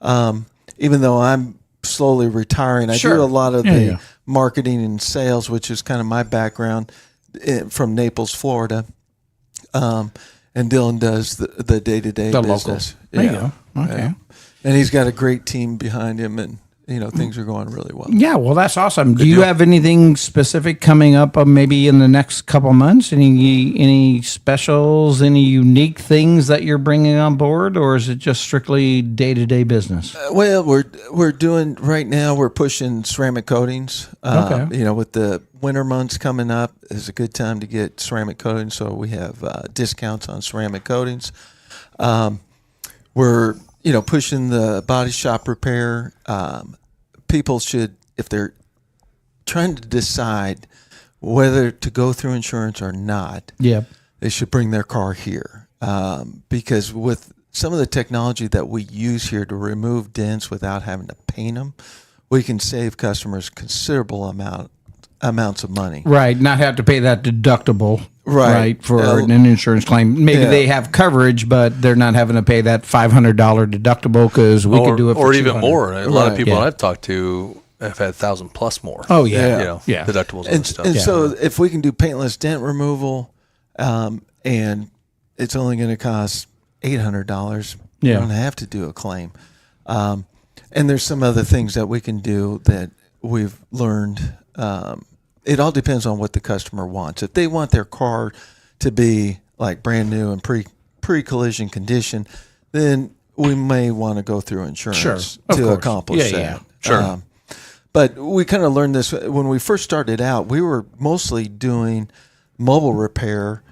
Even though I'm slowly retiring, I do a lot of the marketing and sales, which is kind of my background from Naples, Florida. And Dylan does the day-to-day business. There you go. Okay. Yeah. And he's got a great team behind him, and things are going really well. Yeah, well, that's awesome. Do you have anything specific coming up maybe in the next couple months? Any specials, any unique things that you're bringing on board, or is it just strictly day-to-day business? Well, we're doing right now. We're pushing ceramic coatings. With the winter months coming up, is a good time to get ceramic coatings. So we have discounts on ceramic coatings. We're pushing the body shop repair. People should, if they're trying to decide whether to go through insurance or not, they should bring their car here, because with some of the technology that we use here to remove dents without having to paint them, we can save customers considerable amounts of money. Right, not have to pay that deductible. Right, for an insurance claim. Maybe they have coverage, but they're not having to pay that $500 deductible because we could do it for or even more. A lot of people I've talked to have had 1,000 plus more. Oh yeah, deductibles and stuff. And so if we can do paintless dent removal, and it's only going to cost $800, you don't have to do a claim. And there's some other things that we can do that we've learned. It all depends on what the customer wants. If they want their car to be like brand new and pre-collision condition, then we may want to go through insurance to accomplish that. Yeah. Sure. But we kind of learned this when we first started out. We were mostly doing mobile repair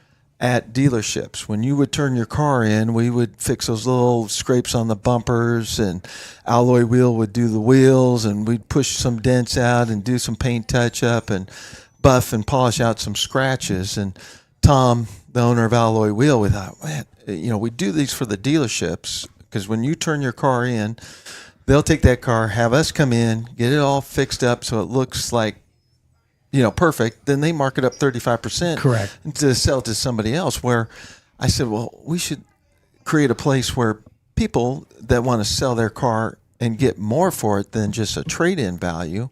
at dealerships. When you would turn your car in, we would fix those little scrapes on the bumpers, and Alloy Wheel would do the wheels, and we'd push some dents out and do some paint touch up and buff and polish out some scratches. And Tom, the owner of Alloy Wheel, we thought, man, we do these for the dealerships, because when you turn your car in, they'll take that car, have us come in, get it all fixed up so it looks like perfect, then they mark it up 35%. Correct. To sell it to somebody else. Where I said, well, we should create a place where people that want to sell their car and get more for it than just a trade-in value,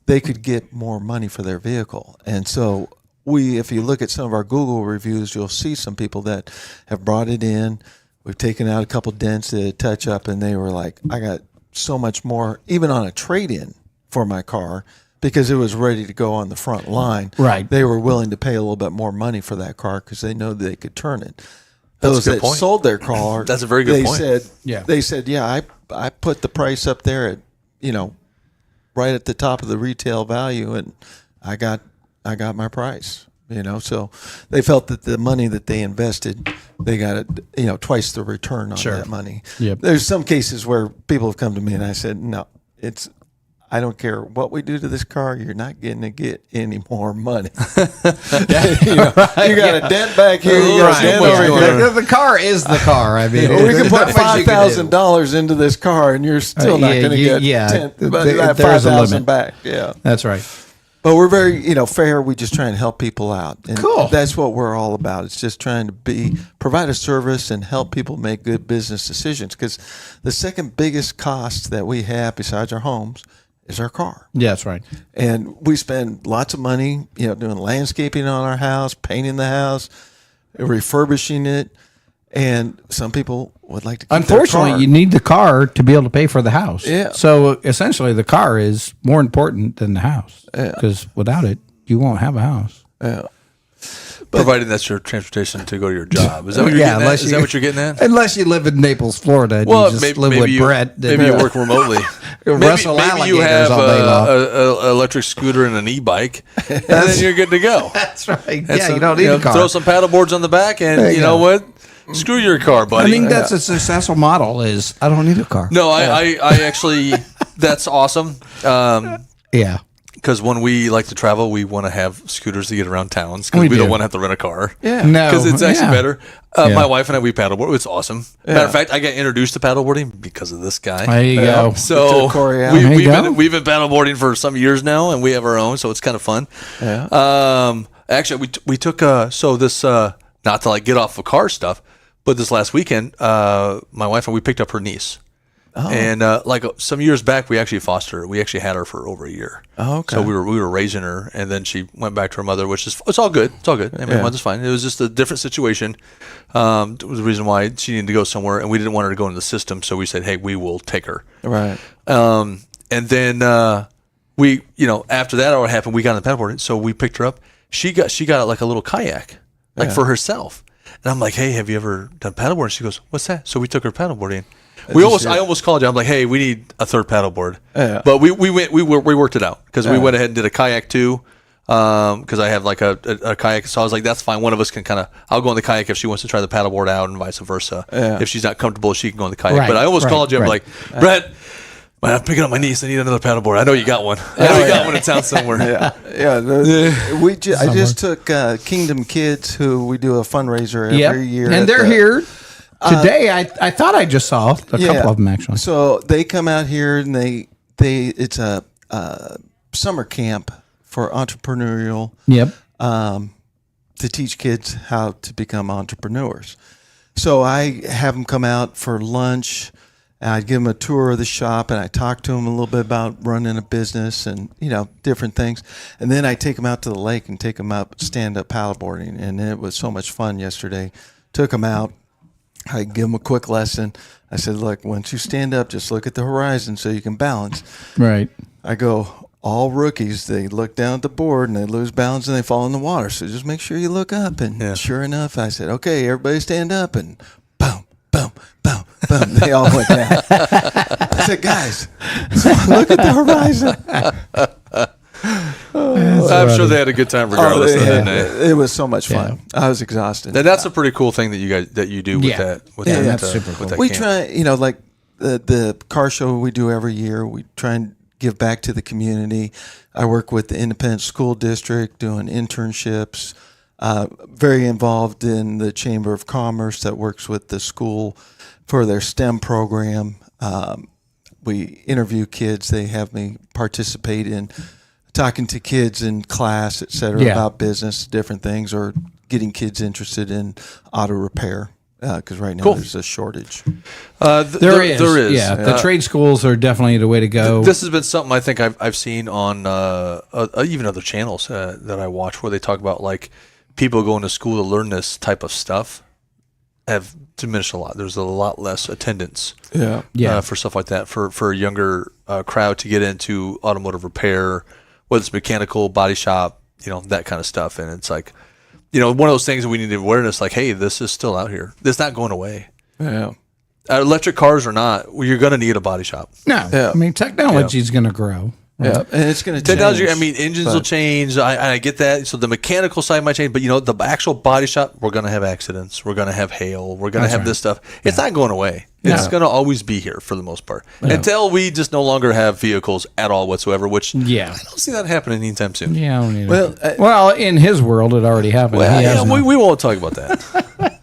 they could get more money for their vehicle. And so if you look at some of our Google reviews, you'll see some people that have brought it in. We've taken out a couple dents to touch up, and they were like, I got so much more, even on a trade-in for my car, because it was ready to go on the front line. Right. They were willing to pay a little bit more money for that car because they know they could turn it. Those that sold their car, that's a very good point. They said, I put the price up there at, right at the top of the retail value, and I got my price. So they felt that the money that they invested, they got it, twice the return on that money. Yep. There's some cases where people have come to me and I said, no, I don't care what we do to this car, you're not going to get any more money. You got a dent back here, you got a dent over here. The car is the car. I mean, we can put $5,000 into this car, and you're still not going to get $5,000 back. Yeah, that's right. But we're very, fair. We just try and help people out. And cool. That's what we're all about. It's just trying to provide a service and help people make good business decisions. Because the second biggest cost that we have besides our homes is our car. Yeah, that's right. And we spend lots of money, doing landscaping on our house, painting the house, refurbishing it. And some people would like to keep Unfortunately, their car. You need the car to be able to pay for the house. Yeah. So essentially, the car is more important than the house. Because without it, you won't have a house. Yeah. Providing that's your transportation to go to your job. Is that what you're getting at? Is that what you're getting at? Unless you live in Naples, Florida, and you just live with Brett. Maybe you work remotely. Maybe you have an electric scooter and an e-bike, and then you're good to go. That's right. You don't need a car. Throw some paddle boards on the back, and you know what? Screw your car, buddy. I think that's a successful model is I don't need a car. No, I actually, that's awesome. Yeah. Because when we like to travel, we want to have scooters to get around towns because we don't want to have to rent a car. Yeah. No. Because it's actually better. My wife and I, we paddleboard. It's awesome. Matter of fact, I got introduced to paddleboarding because of this guy. There you go. So we've been paddleboarding for some years now, and we have our own, so it's kind of fun. Yeah. Actually, we took, not to get off of car stuff, but this last weekend, my wife and we picked up her niece. Oh. And some years back, we actually fostered her. We actually had her for over a year. Oh, okay. So we were raising her, and then she went back to her mother, which is it's all good. It's all good. I mean, mother's fine. It was just a different situation. It was the reason why she needed to go somewhere, and we didn't want her to go into the system. So we said, hey, we will take her. Right. And then we, after that, what happened? We got on the paddleboard, so we picked her up. She got like a little kayak, for herself. And I'm like, hey, have you ever done paddleboarding? And she goes, what's that? So we took her paddleboarding. I almost called you. I'm like, hey, we need a third paddleboard. Yeah. But we worked it out because we went ahead and did a kayak too. because I have like a kayak. So I was like, that's fine. One of us can I'll go on the kayak if she wants to try the paddleboard out, and vice versa. Yeah. If she's not comfortable, she can go on the kayak. But I almost called you. I'm like, Brett, I'm picking up my niece. I need another paddleboard. I know you got one. I know you got one in town somewhere. I just took Kingdom Kids, who we do a fundraiser every year. And they're here today. I thought I just saw a couple of them, actually. So they come out here, and it's a summer camp for entrepreneurial. To teach kids how to become entrepreneurs. So I have them come out for lunch, and I give them a tour of the shop, and I talk to them a little bit about running a business and, different things. And then I take them out to the lake and take them out stand-up paddleboarding. And it was so much fun yesterday. Took them out. I give them a quick lesson. I said, look, once you stand up, just look at the horizon so you can balance. Right. I go, all rookies, they look down at the board and they lose balance and they fall in the water. So just make sure you look up. And sure enough, I said, okay, everybody stand up. And boom, boom, boom, boom. They all went down. I said, guys, look at the horizon. I'm sure they had a good time regardless. It was so much fun. I was exhausted. And that's a pretty cool thing that you do with that. That's super cool. We try, like the car show we do every year, we try and give back to the community. I work with the independent school district doing internships, very involved in the Chamber of Commerce that works with the school for their STEM program. We interview kids. They have me participate in talking to kids in class, et cetera, about business, different things, or getting kids interested in auto repair. Because right now there's a shortage. There is. Yeah, the trade schools are definitely the way to go. This has been something I think I've seen on even other channels that I watch where they talk about like people going to school to learn this type of stuff have diminished a lot. There's a lot less attendance. For stuff like that for a younger crowd to get into automotive repair, whether it's mechanical, body shop, that kind of stuff, and it's like. One of those things that we need awareness, like, hey, this is still out here. It's not going away. Yeah. Electric cars or not, you're going to need a body shop. No. Yeah. I mean, technology is going to grow. Yeah. And it's going to change. Technology, engines will change. I get that. So the mechanical side might change, but, the actual body shop, we're going to have accidents. We're going to have hail. We're going to have this stuff. It's not going away. It's going to always be here for the most part until we just no longer have vehicles at all whatsoever, which I don't see that happening anytime soon. Yeah, I don't either. Well, in his world, it already happened. We won't talk about that.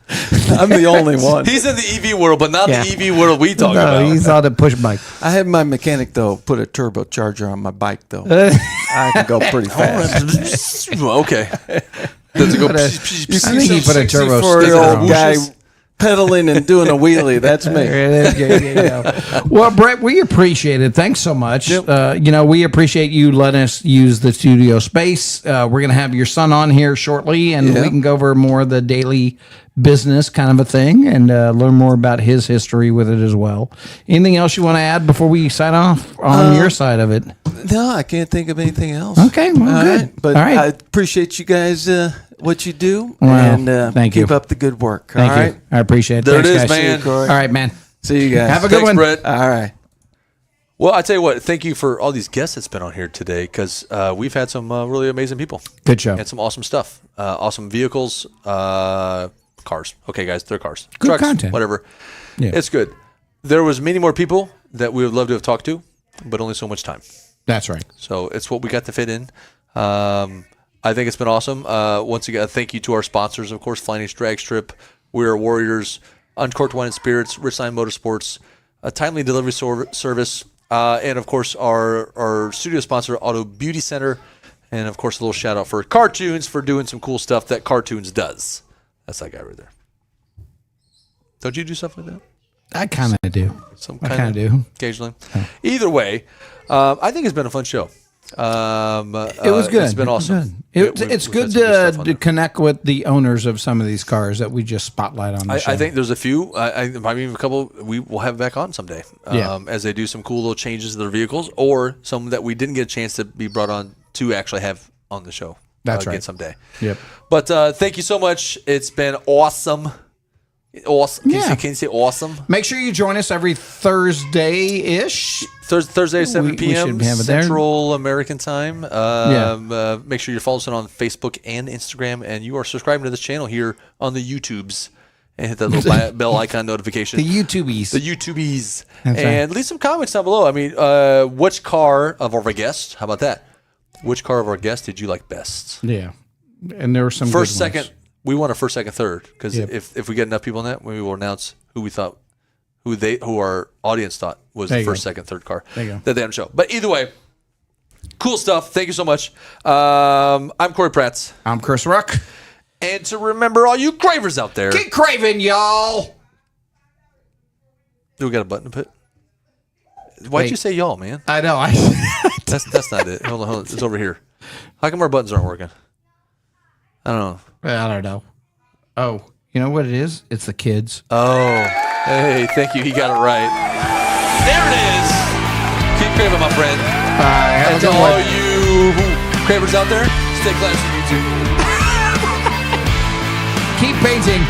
I'm the only one. He's in the EV world, but not the EV world we talk about. He's on the push bike. I had my mechanic, though, put a turbocharger on my bike, though. I can go pretty fast. Okay. Does it go? I think he put a turbo sticker on. Guy pedaling and doing a wheelie. That's me. Well, Brett, we appreciate it. Thanks so much. We appreciate you letting us use the studio space. We're going to have your son on here shortly, and we can go over more of the daily business kind of a thing and learn more about his history with it as well. Anything else you want to add before we sign off on your side of it? No, I can't think of anything else. Okay, well, good. Right. But I appreciate you guys, what you do, thank you. Keep up the good work. Thank you. Right? I appreciate it. There Thanks, it is, guys. man. All right, man. See you guys. Have a good one. Brett. All right. Well, I tell you what, thank you for all these guests that's been on here today because we've had some really amazing people. Good show. And some awesome stuff. Awesome vehicles, cars. Okay, guys, they're cars. Good trucks, content. Whatever. Yeah. It's good. There was many more people that we would love to have talked to, but only so much time. That's right. So it's what we got to fit in. I think it's been awesome. Once again, thank you to our sponsors, of course, Flying H Drag Strip, We Are Warriors, Uncorked Wine and Spirits, Richline Motorsports, a timely delivery service, and, of course, our studio sponsor, Auto Beauty Center, and, of course, a little shout-out for Cartoons for doing some cool stuff that Cartoons does. That's that guy right there. Don't you do stuff like that? I kind of do. I kind of do. Occasionally. Either way, I think it's been a fun show. It was good. It's been awesome. It's good to connect with the owners of some of these cars that we just spotlight on the show. I think there's a few. I mean, a couple we will have back on someday as they do some cool little changes to their vehicles or some that we didn't get a chance to be brought on to actually have on the show. That's right. Someday. Yep. But thank you so much. It's been awesome. Awesome. Yeah. Can you say awesome? Make sure you join us every Thursday-ish. Thursday, 7 We p.m. should have it there. Central American time. Make sure you're following us on Facebook and Instagram, and you are subscribing to this channel here on the YouTubes. And hit that little bell icon notification. The YouTubies. The YouTubies. That's and right. leave some comments down below. I mean, which car of our guests, how about that? Which car of our guests did you like best? Yeah. And there were some First, good second. ones. We want a first, second, third. Because Yep. if we get enough people in that, we will announce who we thought, who our audience thought was There the you first, go. second, third car There you go. that they had on the show. But either way, cool stuff. Thank you so much. I'm Corey Pratt. I'm Chris Ruck. And to remember all you cravers out there. Keep craving, y'all. Do we got a button to put? Why'd Wait. you say y'all, man? I know. That's not it. Hold on. It's over here. How come our buttons aren't working? I don't know. Oh, you know what it is? It's the kids. Oh. Hey, thank you. He got it right. There it is. Keep craving, my friend. Have And a to good all one. you cravers out there, stay classy, YouTube. Keep painting.